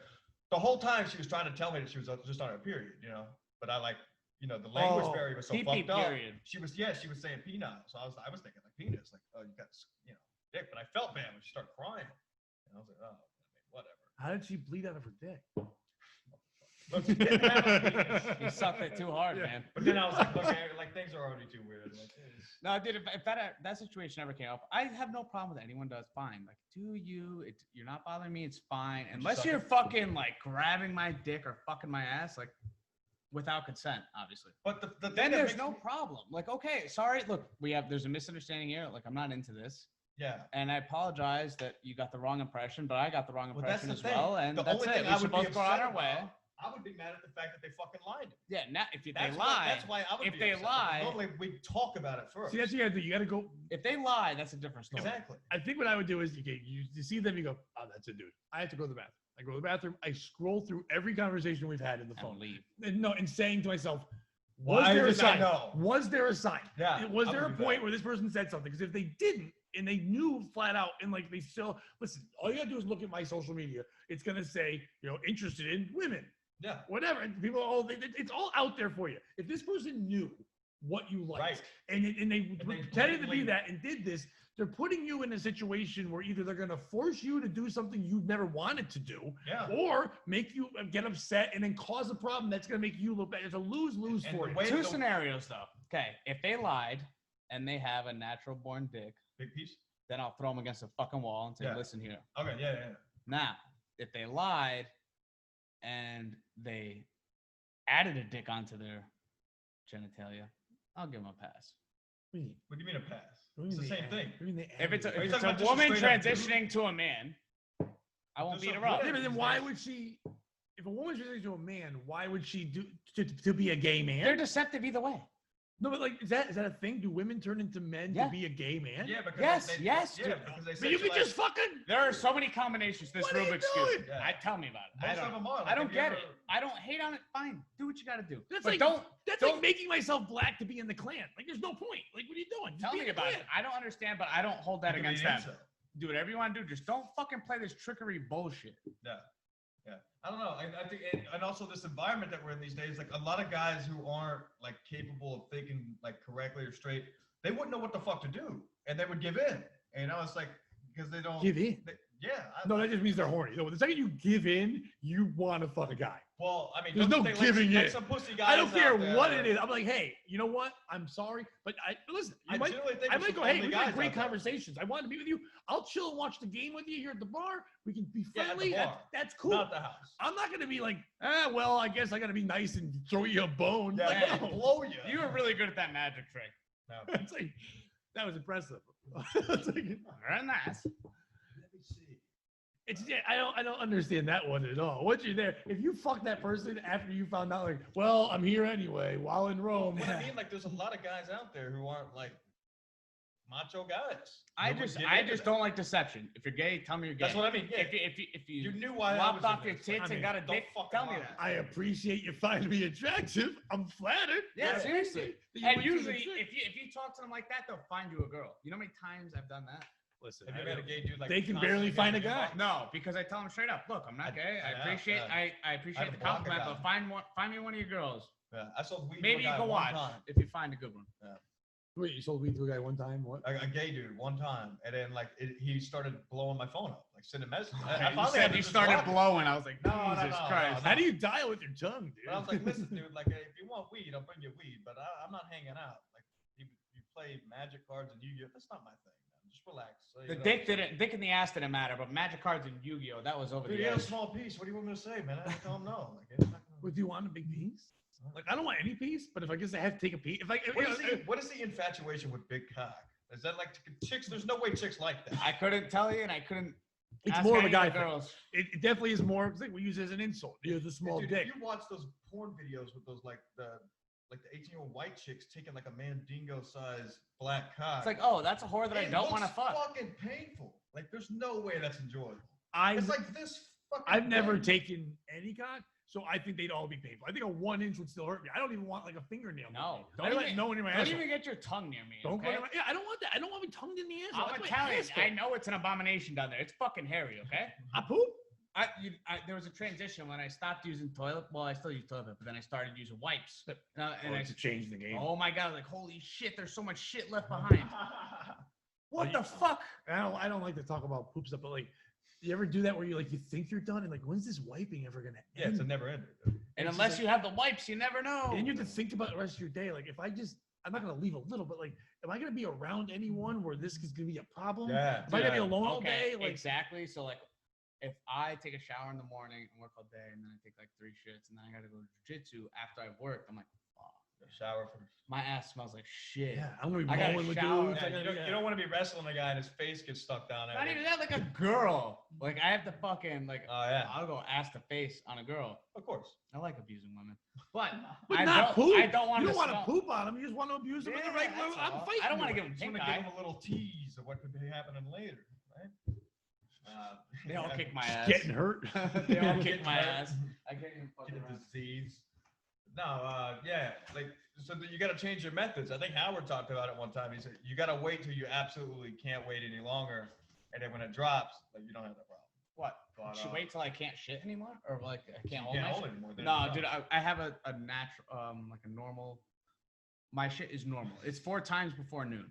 The whole time she was trying to tell me that she was just on her period, But I like, the language barrier was so PP fucked up. period. She was saying penile. So I was thinking like penis, like, oh, you got dick. But I felt bad when she started crying, and I was like, oh, whatever. How did she bleed out of her dick? But she didn't have a penis. You sucked it too hard, Yeah. man. But then I was like, look, like things are already too weird. Like, No, dude, if that situation ever came up, I have no problem with it. Anyone does, fine. Like, you're not bothering me, it's fine. Unless suck you're it. fucking like grabbing my dick or fucking my ass, like without consent, obviously. but the thing Then that there's makes no me- problem. Like, okay, sorry, look, there's a misunderstanding here. Like, I'm not into this. Yeah. And I apologize that you got the wrong impression, but I got the wrong Well, that's impression the as thing. well. And The that's only it. thing We I should would be both go on upset our way. about, I would be mad at the fact that they fucking lied. Yeah, now if they That's lie, that's why I would if be they upset. lie- Normally we talk about it first. See, that's what you gotta do. You gotta go. if they lie, that's a different story. Exactly. I think what I would do is you see them, you go, oh, that's a dude. I have to go to the bathroom. I go to the bathroom. I scroll through every conversation we've had in the And phone. leave. And saying to myself, Why was there a did I sign? know? Was there a sign? Yeah, Was I there a would do point that. where this person said something? Because if they didn't, and they knew flat out, and like they still listen, all you gotta do is look at my social media. It's gonna say, interested in women, Yeah. whatever. And people, it's all out there for you. If this person knew what you liked, Right. and they they pretended to be blatantly- that and did this, they're putting you in a situation where either they're gonna force you to do something you've never wanted to do, Yeah. or make you get upset and then cause a problem that's gonna make you look bad. It's a lose-lose And for the you. way- Two the- scenarios though. Okay, if they lied and they have a natural born dick, Big piece. then I'll throw them against a fucking wall and say, Yeah. listen here. Okay. Yeah. Now, if they lied and they added a dick onto their genitalia, I'll give them a pass. What do you mean? What do you mean a pass? What do It's you the mean same they thing. add- what do you mean they If it's add a, Are you if talking it's a about just a woman straight up dude? transitioning to a man, I won't Just beat a her up. woman. Yeah, but then why would she? If a woman's related to a man, why would she do to be a gay man? They're deceptive either way. No, but like, is that a thing? Do women turn into men Yeah. to be a gay man? Yeah. Because Yes, they, yes, Yeah. dude. Because they But you could sexualize- just fucking. There are so many combinations to this What are you Rubik's doing? Cube. Yeah. Tell me about it. Most of them are. Like, I don't have you get ever- it. I don't hate on it. Fine. Do what you got to do. That's but like don't That's don't like making myself black to be in the Klan. Like, there's no point. Like, what are you doing? Just tell be me in the about Klan. it. I don't understand, but I don't hold that You could be against an them. incel. Do whatever you want to do. Just don't fucking play this trickery bullshit. Yeah. Yeah. I don't know. I think, and also this environment that we're in these days, like a lot of guys who aren't like capable of thinking like correctly or straight, they wouldn't know what the fuck to do, and they would give in. And it's like because they don't Give in. Yeah. No, that just means they're horny. No, the second you give in, you want to fuck a guy. Well, I mean, There's don't no you think, giving like in. some pussy guys. I don't care out there what that- it is. I'm like, hey, you know what? I'm sorry, but listen. I generally think I there's might some go, hey, ugly we guys had great out there. conversations. I want to be with you. I'll chill and watch the game with you here at the bar. We can be Yeah, at the friendly. bar. That's cool. Not the house. I'm not gonna be like, well, I guess I gotta be nice and throw you a bone. Yeah, Like, they no. blow you. You were really good at that magic trick. No. It's like that was impressive. It's like, Very nice. Let me see. yeah, I don't understand that one at all. Once you're there, if you fuck that person after you found out, like, well, I'm here anyway, while in Rome. What I mean, like, there's a lot of guys out there who aren't like macho guys. I Who would just get I into just that. don't like deception. If you're gay, tell me you're gay. That's what I mean. Yeah. If you You knew why I lopped was off in your this. tits I mean, and got a don't dick, fucking tell me lie. that. I appreciate you finding me attractive. I'm flattered. Yeah, I seriously. appreciate that you And went through the usually, trick. if you talk to them like that, they'll find you a girl. You know how many times I've done that? Listen, Have you met a gay dude like They can constantly barely find getting a guy. involved? No, because I tell them straight up, look, I'm not gay. I appreciate I appreciate the block a compliment, guy. but find me one of your girls. Yeah, I sold weed. Maybe to you a guy go one watch time. if you find a good one. Wait, you sold weed to a guy one time? What? A gay dude one time, and then like he started blowing my phone up, like sending messages. I You finally had said to you just started block it. blowing. I was like, No, no, Jesus no, Christ. no. How do you dial with your tongue, dude? But I was like, listen, dude, like if you want weed, I'll bring you weed, but I'm not hanging out. Like you play Magic cards and Yu-Gi-Oh. That's not my thing, man. Just relax. So, The you know. dick in the ass didn't matter, but Magic cards and Yu-Gi-Oh, that was over Dude, the he had a edge. small piece. What do you want me to say, man? I tell him no. Like, it's not gonna... What, do you want a big piece? Like, I don't want any piece, but if I guess I have to take a piece, What is the infatuation with big cock? Is that like chicks? There's no way chicks like that. I couldn't tell you, and I couldn't. it's ask more of a any guy the thing. girls. It definitely is more. It's like we use it as an insult. You have the small Dude, dick. if you watch those porn videos with those like the 18-year-old white chicks taking like a mandingo size black cock. It's like, oh, that's a whore that I it don't want to looks fuck. Fucking painful. Like there's no way that's enjoyable. I've It's like this fucking. I've never thing. taken any cock, so I think they'd all be painful. I think a 1 inch would still hurt me. I don't even want like a fingernail. No, I don't let no one in my don't asshole. even get your tongue near me. Don't go okay? in my, yeah, I don't want that. I don't want to be tongued in the asshole. I'm That's my Italian. asshole. I know it's an abomination down there. It's fucking hairy, okay? I poop. There was a transition when I stopped using toilet. Well, I still use toilet paper, but then I started using wipes. And I to change the game. oh my god, like holy shit, there's so much shit left behind. What the fuck? I don't like to talk about poop stuff, but like, you ever do that where you think you're done and like, when's this wiping ever gonna end? Yeah, it's a never ender. And It's unless just you have the wipes, you never know. And you have to think about the rest of your day. Like, if I'm not gonna leave a little, but like, am I gonna be around anyone where this is gonna be a problem? Yeah. Am I gonna be yeah. alone all Okay, day? Like, exactly. So like, if I take a shower in the morning and work all day, and then I take like 3 shits, and then I gotta go to jujitsu after I've worked, I'm like, fuck. Shower first. My ass smells like shit. Yeah, I'm gonna be I gotta bowling with shower. dudes. Yeah, you don't want to be wrestling a guy and his face gets stuck down there. Not even that, like a girl. Like I have to fucking like. Oh yeah, I'll go ass to face on a girl. of course. I like abusing women, but But I not don't, poop. I don't want You to. don't want to poop on them. You just want to abuse them in the right way. that's I'm all. fighting. I don't want to you. give them Just pink want to give eye. him a little tease of what could be happening later, right? They all kick my ass. Getting hurt. They all kick my ass. I can't even fucking Get a around. disease. No, yeah, like so you got to change your methods. I think Howard talked about it one time. He said you got to wait till you absolutely can't wait any longer, and then when it drops, like you don't have that problem. What? But, Should wait till I can't shit anymore, or like I can't hold you my can't shit? hold it anymore. then No, it dude, drops. I have a natural, like a normal. My shit is normal. It's 4 times before noon,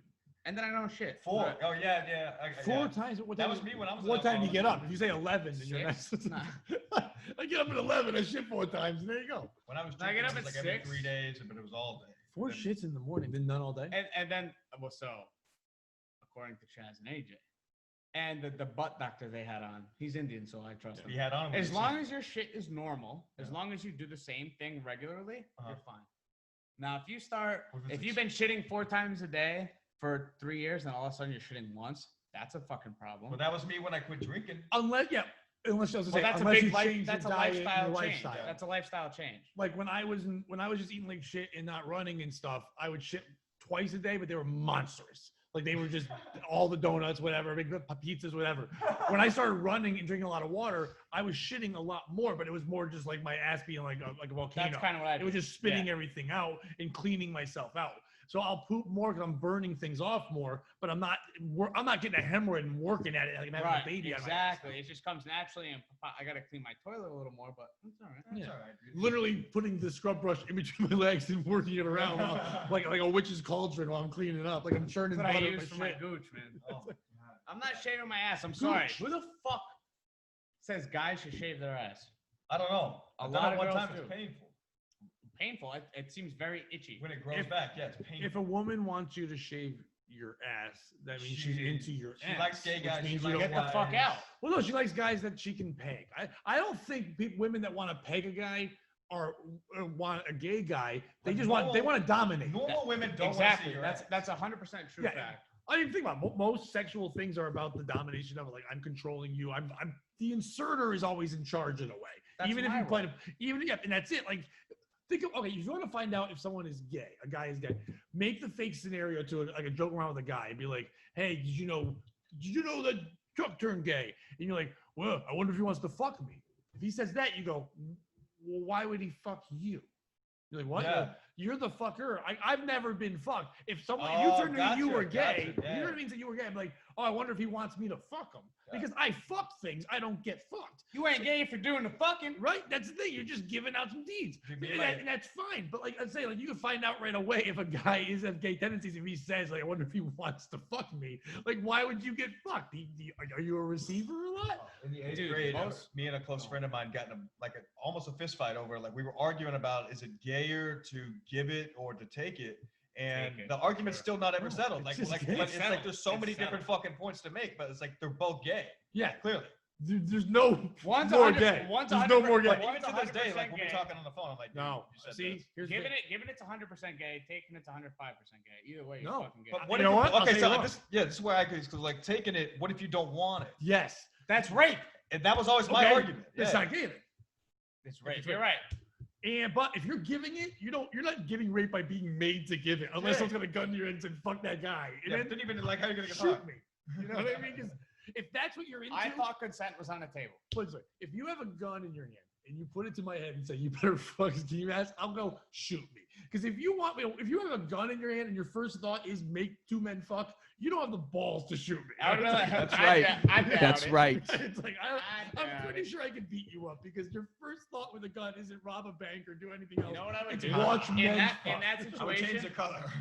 and then I don't shit. 4. Oh yeah. Four times. What That time? was me when I was. What time do you get alcoholic. up? If you say 11, then you're nice. 6? Nah. I get up at 11. I shit 4 times, and there you go. When I was I get drinking, up it was at like every 6. 3 days, but it was all day. 4 Then- shits in the morning, then none all day. And then well, so according to Chaz and AJ, and the butt doctor they had on, he's Indian, so I trust him. He had on. As long as your shit is normal, as long as you do the same thing regularly, Uh-huh. you're fine. Now, if you start, What if it's if you've been shitting 4 times a day for 3 years, and all of a sudden you're shitting once, that's a fucking problem. Well, that was me when I quit drinking. Unless I was Well, say, that's a unless you big life. change That's a your diet and lifestyle your change. lifestyle. That's a lifestyle change. Like when I was just eating like shit and not running and stuff, I would shit twice a day, but they were monstrous. Like they were just all the donuts, whatever, big pizzas, whatever. When I started running and drinking a lot of water, I was shitting a lot more, but it was more just like my ass being like a volcano. That's kind of what I It do. was just spitting everything out and cleaning myself out. So I'll poop more because I'm burning things off more, but I'm not getting a hemorrhoid and working at it like I'm having Right, a baby. out of my ass. exactly. It just comes naturally, and I gotta clean my toilet a little more, but it's all right. That's Yeah. all right, dude. Literally putting the scrub brush in between my legs and working it around like a witch's cauldron while I'm cleaning it up. Like I'm churning That's what I butter. use with for my my shit. gooch, man. Oh, God. I'm not shaving my ass. I'm sorry. Gooch. Who the fuck says guys should shave their ass? I don't know. A I've lot done it of one girls time. do. It's painful. Painful. It seems very itchy. When it grows If- back, yeah, it's painful. If a woman wants you to shave your ass, that means she's into your She ass. likes gay which guys. She means you likes don't Get the want- fuck out. Well, no, she likes guys that she can peg. I don't think women that want to peg a guy or want a gay guy. They But just want to dominate. Normal women don't Exactly. want to see your That's ass. 100% true Yeah. fact. I didn't think about it. Most sexual things are about the domination of it. Like I'm controlling you. I'm the inserter is always in charge in a way. That's even if my you play, and that's it. Like think of if you want to find out if someone is gay, a guy is gay, make the fake scenario to like a joke around with a guy and be like, hey, did you know that Chuck turned gay? And you're like, well, I wonder if he wants to fuck me. If he says that, you go, well, why would he fuck you? You're like, what? Yeah. You're the fucker. I've never been fucked. If someone Oh, you turned to me and you gotcha, were gay, gotcha, yeah. you know what I mean? That you were gay. I'm like, oh, I wonder if he wants me to fuck him Yeah. because I fuck things. I don't get fucked. You ain't gay if you're doing the fucking. Right? That's the thing. You're just giving out some deeds. If you And, like- and that's fine. But like I say, like you can find out right away if a guy is have gay tendencies. If he says, like, I wonder if he wants to fuck me. Like, why would you get fucked? Are you a receiver a lot? In the 8th Dude, grade, most- me and a close friend of mine got in almost a fist fight over like we were arguing about is it gayer to give it or to take it, and Take it, the argument's sure. still not ever No, settled. it's Like just like gay. but it's like there's so It's many settled. different fucking points to make, but it's like they're both gay. Yeah. Clearly. There's no One's more 100 gay. one's There's no 100 more gay. But One's even to this day, like 100% when we're gay. talking on the phone, I'm like, dude, No. you said See, this. here's Giving the, it's 100% gay, taking it's 105% gay. Either way, you're No, fucking gay. But what You if know what? I'll Okay, tell so you like what. this is where I could because like taking it. What if you don't want it? yes. That's rape. And that was always my Okay, argument. It's Yeah. not gay. Then. It's rape. It's You're rape. right. But if you're giving it, you're not getting raped by being made to give it, unless Yeah. someone's gonna gun to your head and say, "Fuck that guy," and Yeah, then didn't even like how you're gonna get shoot hurt. me. You know what I mean? Because if that's what you're into, I thought consent was on the table. put it this way, if you have a gun in your hand and you put it to my head and say, "You better fuck Steve ass," I'll go shoot me. Because if you have a gun in your hand and your first thought is make 2 men fuck, you don't have the balls to shoot me. I don't know. That's I right. doubt- I doubt That's it. right. It's like I I'm doubt pretty it. sure I could beat you up because your first thought with a gun isn't rob a bank or do anything else. You know what I would It's do? watch in men that fuck. I would change the situation, color.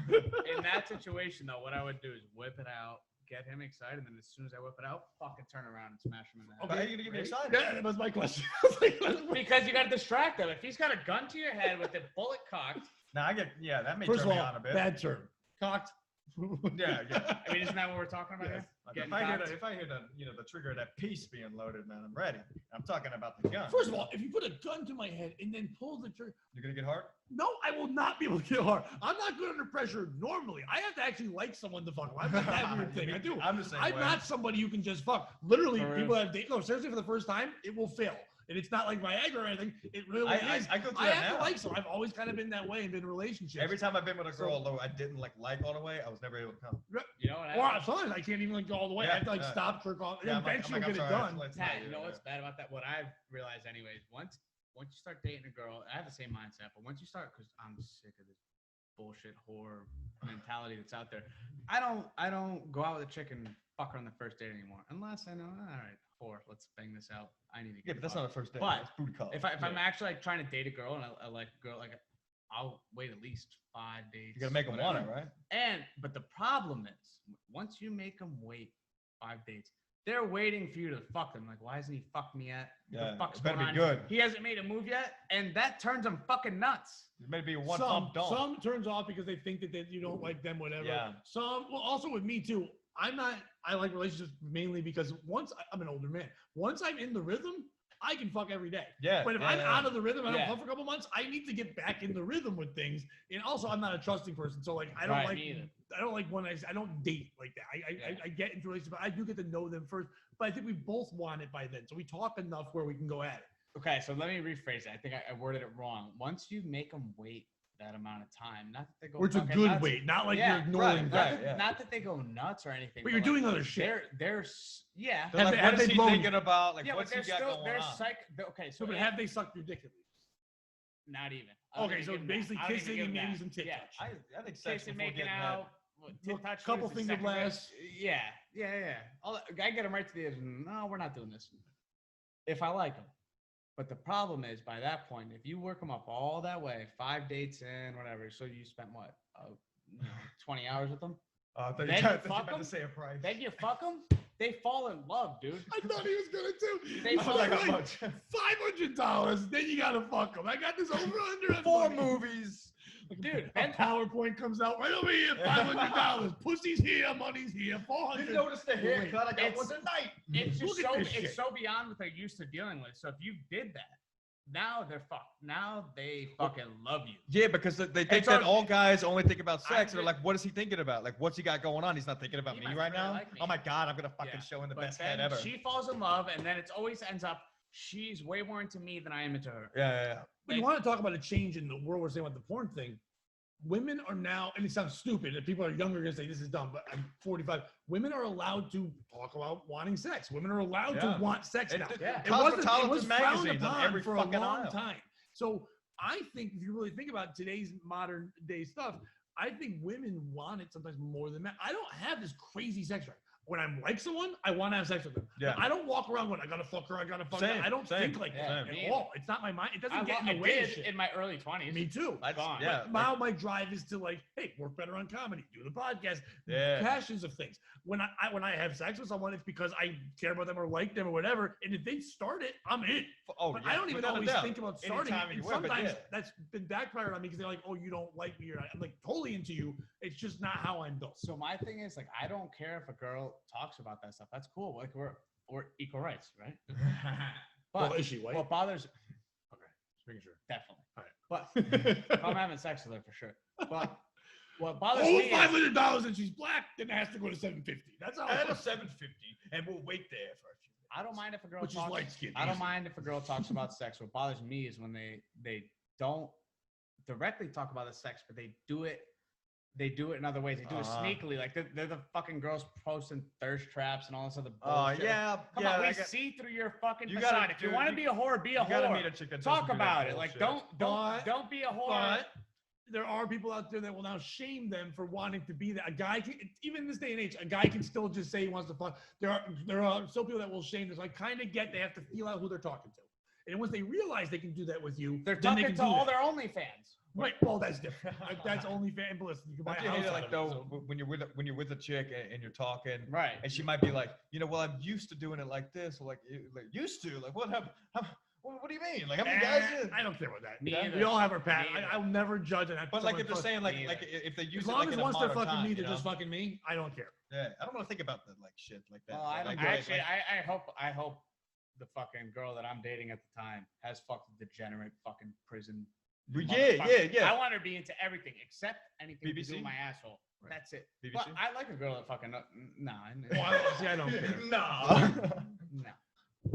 in that situation though, what I would do is whip it out, get him excited, and then as soon as I whip it out, fucking turn around and smash him in the head. But how are you gonna get me excited? Yeah, that was my question. I was like, Because you got to distract him. If he's got a gun to your head with the bullet cocked, Now I get that may first turn of me all, on a bit. bad term. Cocked, Yeah, yeah. I mean, isn't that what we're talking about here? Like, Getting if I hear cocked? the trigger of that piece being loaded, man, I'm ready. I'm talking about the gun. First of all, if you put a gun to my head and then pull the trigger, you're gonna get hard. no, I will not be able to get hard. I'm not good under pressure normally. I have to actually like someone to fuck with. I've got that weird thing. I do. I'm the same I'm way. not somebody who can just fuck. Literally, For real. people have dated. No, seriously, for the first time, it will fail. And it's not like Viagra or anything. It really is. I go through I that have now. to like someone. I've always kind of been that way and been in relationships. Every time I've been with a girl, although I didn't like all the way, I was never able to come. You know what? Or sometimes I can't even like go all the way. I have to like stop, jerk off, and Yeah, I'm like, eventually I'm get like, it I'm done. sorry, Pat, you know what's bad about that? What I've realized, anyways, once you start dating a girl, I have the same mindset, but once you start, because I'm sick of this bullshit whore mentality that's out there. I don't go out with a chick and fuck her on the first date anymore, unless I know, all right, whore, let's bang this out. I need to get. Yeah, but that's not a first date. But It's booty call. If I'm actually like trying to date a girl and I like a girl, like I'll wait at least 5 dates. you gotta make them want it, right? But the problem is, once you make them wait 5 dates, they're waiting for you to fuck them. Like, why hasn't he fucked me yet? Yeah, The fuck's it better going be on? good. He hasn't made a move yet, and that turns them fucking nuts. It may be one some pump don't. some turns off because they think that you don't like them, whatever. Yeah. Some, well, also with me too. I like relationships mainly because I'm an older man. Once I'm in the rhythm, I can fuck every day. Yeah. But if I'm out of the rhythm, I don't Yeah. fuck for a couple months. I need to get back in the rhythm with things. And also, I'm not a trusting person, so like I don't Right, like me either. I don't like I don't date like that. I get into relationships, but I do get to know them first. But I think we both want it by then, so we talk enough where we can go at it. Okay, so let me rephrase it. I think I worded it wrong. Once you make them wait that amount of time, not that they go. Or it's a fucking good nuts. weight, not like Yeah, you're ignoring right, them. Not that they go nuts or anything. But you're like, doing other shit. They're yeah. They're like, Have what they is he blown- thinking about? Like, Yeah, but what's he they're got still going they're on? okay. So, So but have they sucked your dick at least? not even. I don't Okay, even so give them that. basically I don't even kissing give and them maybe that. some tit Yeah. touch. I think sex Kissing, before making getting out. Look, Tit touch couple is the finger second grade. blasts. Yeah. I get them right to the edge. No, we're not doing this. If I like them. But the problem is, by that point, if you work them up all that way, 5 dates in, whatever, so you spent what, 20 hours with them? I thought Then you you were fuck about to 'em? say a price. Then you fuck them, they fall in love, dude. I thought he was gonna do. They I fall was like, like, how much? $500. Then you gotta fuck him. I got this over under. 4 movies. Dude, A PowerPoint comes out right over here. $500. Pussy's here, money's here. 400. You noticed the haircut I got It's- once a night. it's just Look at this shit. it's so beyond what they're used to dealing with. So if you did that, now they're fucked. Now they fucking love you. Yeah, because they think It's that on- all guys only think about sex. They're did- like, what is he thinking about? Like, what's he got going on? He's not thinking about He me must right really now. like me. Oh my God, I'm gonna fucking Yeah. show him the But best then head ever. she falls in love, and then it's always ends up she's way more into me than I am into her. Yeah. But you want to talk about a change in the world we're saying about the porn thing. Women are now, and it sounds stupid, and people are younger going to say this is dumb, but I'm 45. Women are allowed to talk about wanting sex. Women are allowed Yeah. to want sex now. Yeah. It wasn't. It Cosmopolitan was frowned magazines on upon every for a fucking long aisle. time. So I think if you really think about today's modern day stuff, I think women want it sometimes more than men. I don't have this crazy sex drive. When I'm like someone, I want to have sex with them. Yeah. But I don't walk around going, I gotta fuck her, I gotta fuck her. Same, I don't same, think like that same. at all. It's not my mind. It doesn't get in the I way of did shit. in my early 20s. Me too. Gone. Yeah. Now my drive is to like, hey, work better on comedy, do the podcast, Yeah. passions of things. When I have sex with someone, it's because I care about them or like them or whatever. And if they start it, I'm in. Oh, But yeah, I don't even without a always doubt. think about starting Anytime it. you And will, but sometimes yeah. that's been backfired on me because they're like, oh, you don't like me. Or I'm like totally into you. It's just not how I'm built. So my thing is like I don't care if a girl talks about that stuff. That's cool. Like we're equal rights, right? But Well, is she white? what bothers Okay, just making sure. definitely. All right. But if I'm having sex with her for sure. But what bothers Oh, me is, $500 and she's black, then it has to go to $750. That's how. And a 750, and we'll wait there for a few minutes. I don't mind if a girl Which is talks. light-skinned, I don't easy. mind if a girl talks about sex. What bothers me is when they don't directly talk about the sex, but they do it. They do it in other ways. They do it sneakily. Like they're the fucking girls posting thirst traps and all this other Oh bullshit. yeah, Come yeah. on, we I got- see through your fucking You facade. gotta If you do- want to you- be a whore, be a you gotta whore. meet a chick that Talk doesn't do that about it. Like bullshit. don't be a whore. But there are people out there that will now shame them for wanting to be that. A guy can, even in this day and age, a guy can still just say he wants to fuck. There are still people that will shame this. I kind of get they have to feel out who they're talking to. And once they realize they can do that with you, They're then they talking can to do all that. their OnlyFans. Right. Well, that's different. That's only fan. But listen, you can buy Don't a you house hate it, out like of though it, so- when you're with a chick and you're talking, Right. and she might be like, well, I'm used to doing it like this, or like used to, like what What do you mean? Like, how many guys? I don't care about that. Me We either. all have our pat. Me either. I'll never judge it. But like, if they're saying like if they use as it long like as in a once they're modern fucking time, me, they're you just know? fucking me. I don't care. Yeah, I don't want to think about the like shit like that. Well, I Like, don't actually. like- I hope the fucking girl that I'm dating at the time has fucked a degenerate fucking prison. motherfucker. I want her to be into everything except anything to do BBC? with my asshole. Right. That's it. BBC? But I like a girl that fucking nah. I don't care. No. No.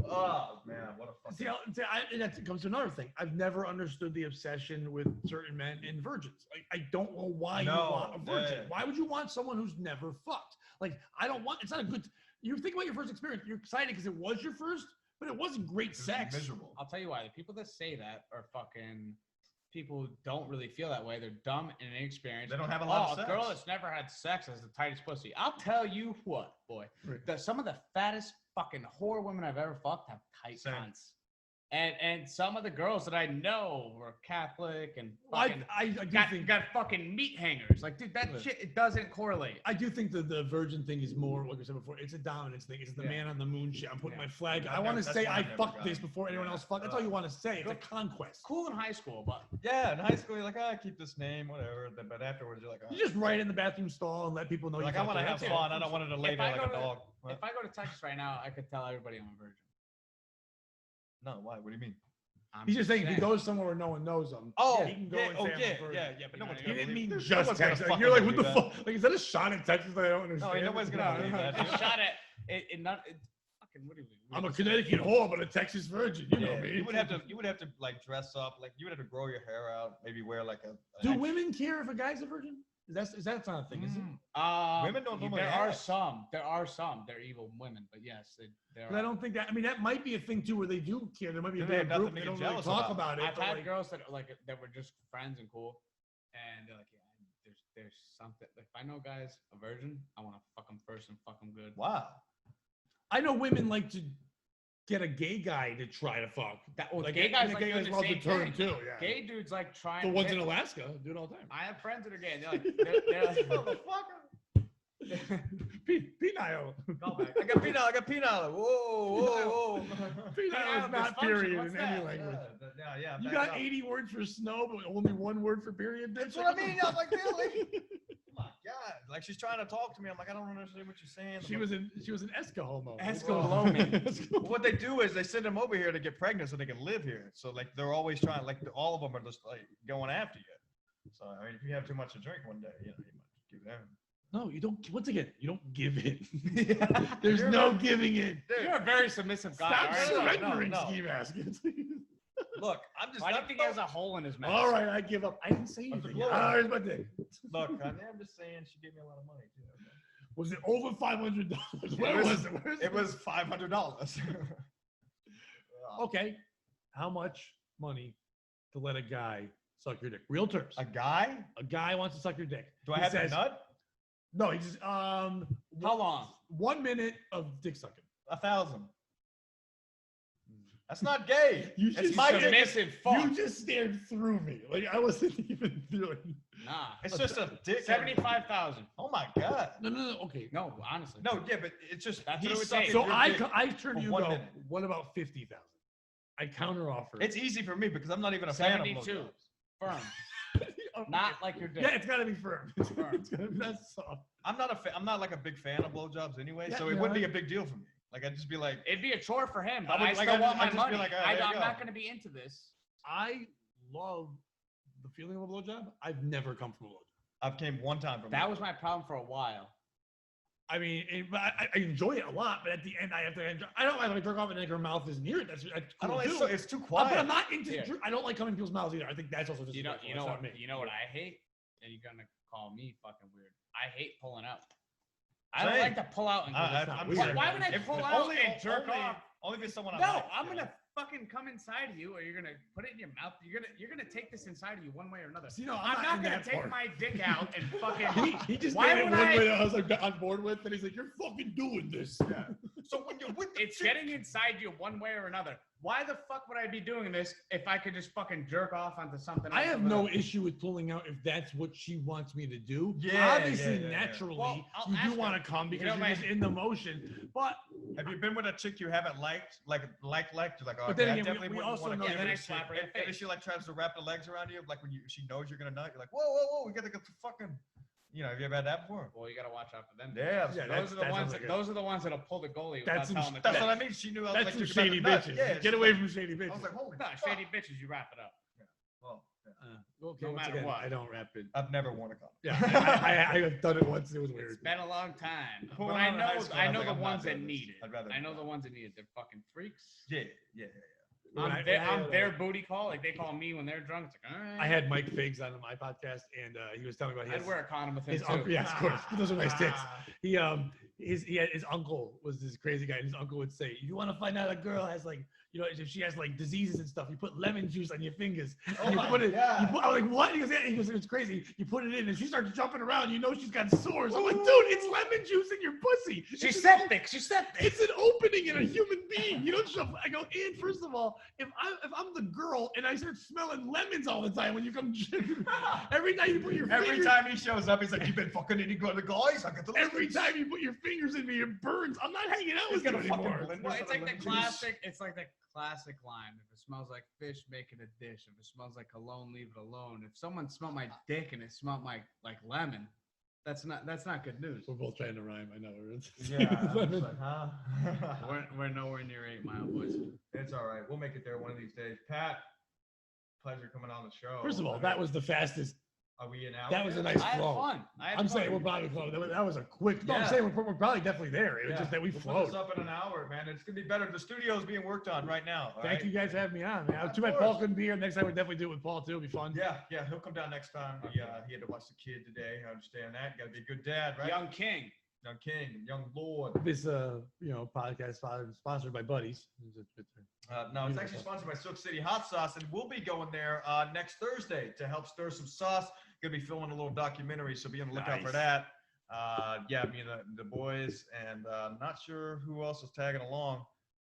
Oh man, what a See, fucking. and that comes to another thing. I've never understood the obsession with certain men and virgins. Like, I don't know why you want a virgin. yeah. Why would you want someone who's never fucked? Like, I don't want. It's not a good. You think about your first experience. You're excited because it was your first, but it wasn't great sex. Miserable. I'll tell you why. The people that say that are fucking people who don't really feel that way. They're dumb and inexperienced. They don't have a lot of sex. A girl that's never had sex has the tightest pussy. I'll tell you what, boy. Right. Some of the fattest fucking whore women I've ever fucked have tight Same. cunts. And some of the girls that I know were Catholic and Well, fucking I do think got fucking meat hangers. Like, dude, that Right. shit, it doesn't correlate. I do think that the virgin thing is more, like I said before, it's a dominance thing. It's the Yeah. man on the moon shit. I'm putting Yeah. my flag. Yeah, I want to that's say why I I've never fucked got this it. before anyone else fucked. That's all you want to say. It's a conquest. Cool in high school, but Yeah, in high school you're like, I keep this name, whatever. But afterwards you're like, oh. You just write in the bathroom stall and let people know. Like, you I want to have fucked her. fun. I don't want it to lay If there I like go a to- dog. if I go to Texas right now, I could tell everybody I'm a virgin. No, why? What do you mean? I'm He's just saying if he saying. goes somewhere where no one knows him. Oh, he can go yeah, and oh say I'm a yeah, virgin. yeah. But You no know, one's he He gonna didn't believe. mean There's just no one's gonna Texas. fucking You're like, what the believe fuck? Like, is that a shot at Texas that I don't understand? No, nobody's gonna believe that. I shot at it. Not it, fucking. What do you mean? I'm a Connecticut whore, but a Texas virgin. You know Yeah, me. you would have to like dress up, like you would have to grow your hair out, maybe wear like a. Do women care if a guy's a virgin? Is that not a thing? Is it? Women don't normally There are ask. some. There are some. They're evil women, but yes, there But I are. don't think that. I mean, that might be a thing too, where they do care. There might be a They have big nothing group. to They get don't really jealous talk about. about it. I've but, had like, girls that were just friends and cool, and they're like, yeah, there's something. Like, if I know a guy's a virgin, I want to fuck him first and fuck him good. Wow. I know women like to get a gay guy to try to fuck. Like, gay guys and like gay doing guys the love to same turn thing. too. Yeah. Gay dudes like trying. The to ones hit- in Alaska do it all the time. I have friends that are gay. And they're like, Motherfucker. Penile. I got penile. I got penile. Whoa. Penile is not dysfunction, period what's in any that? language. Yeah. You back got up. 80 words for snow, but only one word for period. That's what I mean. I'm like, really? Oh my God. Like, she's trying to talk to me. I'm like, I don't understand what you're saying. She was an Escahomo. Escaloman. What they do is they send them over here to get pregnant so they can live here. So like they're always trying, like all of them are just like going after you. So I mean, if you have too much to drink one day, you might give them. No, you don't. Once again, you don't give in. There's no giving in. You're a very submissive guy. Stop aren't you? surrendering, no. Ski Mask. Look, I'm just. Why do you think he has a hole in his mouth? All right, I give up. I didn't say Of the anything. blood. Oh, here's my dick. Look, I'm just saying she gave me a lot of money too. Was it over $500? Where was it? Where's It was $500. okay. How much money to let a guy suck your dick? Real terms. A guy? A guy wants to suck your dick. Do I He have to says- nut? No, he just How long? 1 minute of dick sucking. 1,000. That's not gay. You It's just my said- dick. Submissive fuck. You just stared through me. Like I wasn't even doing. Nah. It's just a dick. 75,000. Oh my God. No. Okay. No, honestly. No, yeah, but it's just That's he's what it would sucking take. So your I dick. turn to for you 1 and go, minute. what about 50,000? I counter offer. It's easy for me because I'm not even a fan of 72. blowjobs. Firm. Okay. Not like your dick. Yeah, it's gotta be firm. Firm. It's gotta be not soft. I'm not like a big fan of blowjobs anyway, Yeah, so it no, wouldn't be I- a big deal for me. Like I'd just be like, It'd be a chore for him, I but would- I like, still I'd want my just be money. like, there you I'm go. not going to be into this. I love the feeling of a blowjob. I've never come from a blowjob. I've came one time from That was my problem for a while. I mean, but I enjoy it a lot, but at the end, I have to. I don't like jerk off and then her mouth is near it. That's I cool don't. too. It's too But quiet. I'm not into. Here. I don't like coming in people's mouths either. I think that's also just You know not me. what I hate? And you're going to call me fucking weird. I hate pulling out. I don't Same. like to pull out and go. not I'm weird. sorry. Why would I If pull out only, and jerk only, off? Only if it's someone I No, like, I'm you gonna know? fucking come inside of you, or you're gonna put it in your mouth. You're gonna take this inside of you one way or another. See, no, I'm not in gonna that take part. my dick out and fucking. He just Why made it would one I- way that I was like on board with, and he's like, "You're fucking doing this." Yeah. So when you're with the It's chick- getting inside you one way or another. Why the fuck would I be doing this if I could just fucking jerk off onto something? I else have over no there? issue with pulling out if that's what she wants me to do. Yeah, Obviously, yeah. naturally, Well, I'll you ask do want her. to come You because know, you're my- just in the motion. But Have you been with a chick you haven't liked? You're like, oh, But then okay, I again, definitely we wouldn't also want know to Yeah, that then I it's- slap her in the and then face. she like tries to wrap the legs around you, like when she knows you're gonna nut. You're like, whoa, we gotta get the fucking. You know, have you ever had that before? Well, you gotta watch out for them. Yeah, Yeah, those are the that ones. sounds like Those are the ones that'll pull the goalie without That's some- telling the that's coach. what I mean. She knew I was That's like, some you're about shady to nut. bitches. Yeah, Get she's away like- from shady I bitches. was like, holy No, fuck. shady bitches. You wrap it up. Well, yeah. Okay, No once matter again, what. I don't wrap it. I've never worn a condom. Yeah, I have done it once. It was weird. It's been a long time, Pull but one I out of high know. school, I I was know like, the I'm not ones that doing need this. it. I'd rather I know not. the ones that need it. They're fucking freaks. Yeah. When I- I'm when I- their booty call. Like they call me when they're drunk. It's like, all right. I had Mike Figs on my podcast, and he was telling me about I'd wear a condom with him his too. uncle. Yes, of course. Those are nice tits. Ah. His uncle was this crazy guy. And his uncle would say, if you want to find out a girl has like, you know, if she has like diseases and stuff, you put lemon juice on your fingers. Oh And you my put it. God. You put, I was like, what? He goes, yeah. He goes, it's crazy. You put it in, and she starts jumping around. You know she's got sores. I'm like, dude, it's lemon juice in your pussy. She's septic. She's septic. It's an opening in a human being. You don't shove. I go, and first of all, if I'm the girl and I start smelling lemons all the time when you come, every night you put your Every fingers, time he shows up, he's like, "You've been fucking any other guys? I get the every time you put your fingers in me, it burns. I'm not hanging out He's with you gonna fucking anymore. blend Well, this it's with like the lemon juice. classic. It's like the classic line. If it smells like fish, make it a dish. If it smells like cologne, leave it alone. If someone smelled my dick and it smelled like lemon, that's not good news. We're both trying to rhyme. I know. Yeah, I'm just like, huh? We're nowhere near 8 Mile, boys. It's all right. We'll make it there one of these days. Pat, pleasure coming on the show. First of all, I that mean, was the fastest. Are we in hours? That was a yet? nice I had flow. fun. I'm saying we're probably close. That was a quick. No, Yeah. I'm saying we're probably definitely there. It was Yeah. just that we We'll flowed. put this up in an hour, man. It's gonna be better. The studio's being worked on right now. all Thank right? you guys for having me on, man. Of Too bad course. Paul couldn't be here. Next time we'll definitely do it with Paul too. It'll be fun. Yeah, he'll come down next time. He had to watch the kid today. I understand that. You gotta be a good dad, right? Young King. Young king, young lord. This podcast sponsored by Buddies. No, it's actually sponsored by Silk City Hot Sauce, and we'll be going there next Thursday to help stir some sauce. Gonna be filming a little documentary, so be on the lookout for Nice. that. Yeah, me and the boys, and not sure who else is tagging along.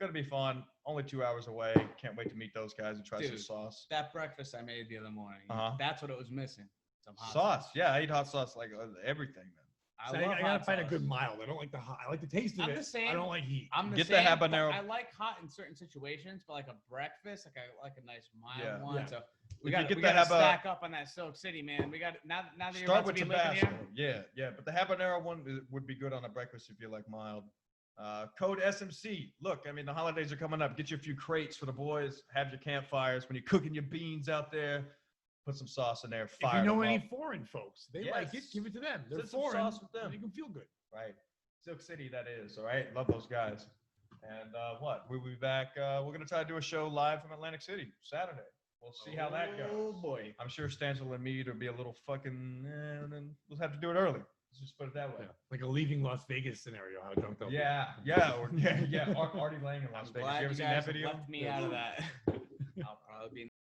Gonna be fun. Only 2 hours away. Can't wait to meet those guys and try some Dude. sauce. That breakfast I made the other morning. Uh-huh. That's what it was missing. Some hot Sauce, yeah, I eat hot sauce like everything, man. I So love I gotta hot find a sauce. good mild. I don't like the hot. I like the taste of I'm it. the same. I don't like heat. I'm the Get the same, but habanero. I like hot in certain situations, but like a breakfast, like I like a nice mild Yeah. one. Yeah. So If we you got get to the haba- stack up on that Silk City, man. We got now that you're Start about with to be living Tabasco. here. Yeah. But the habanero one would be good on a breakfast if you like mild. Code SMC. Look, I mean, the holidays are coming up. Get you a few crates for the boys. Have your campfires when you're cooking your beans out there. Put some sauce in there. If Fire you know them any up. foreign folks, they like it. Yes. Give it to them. They're Send some foreign. sauce with them. Make them feel good. Right. Silk City, that is. All right. Love those guys. And we'll be back. We're going to try to do a show live from Atlantic City Saturday. We'll see how that goes. Oh boy. I'm sure Stancil and me will be a little fucking, and then we'll have to do it early. Let's just put it that way. Yeah. Like a leaving Las Vegas scenario. How drunk they'll be. Yeah. Artie Lang in Las I'm Vegas. glad You ever you seen guys that video? left me out of that. I'll probably be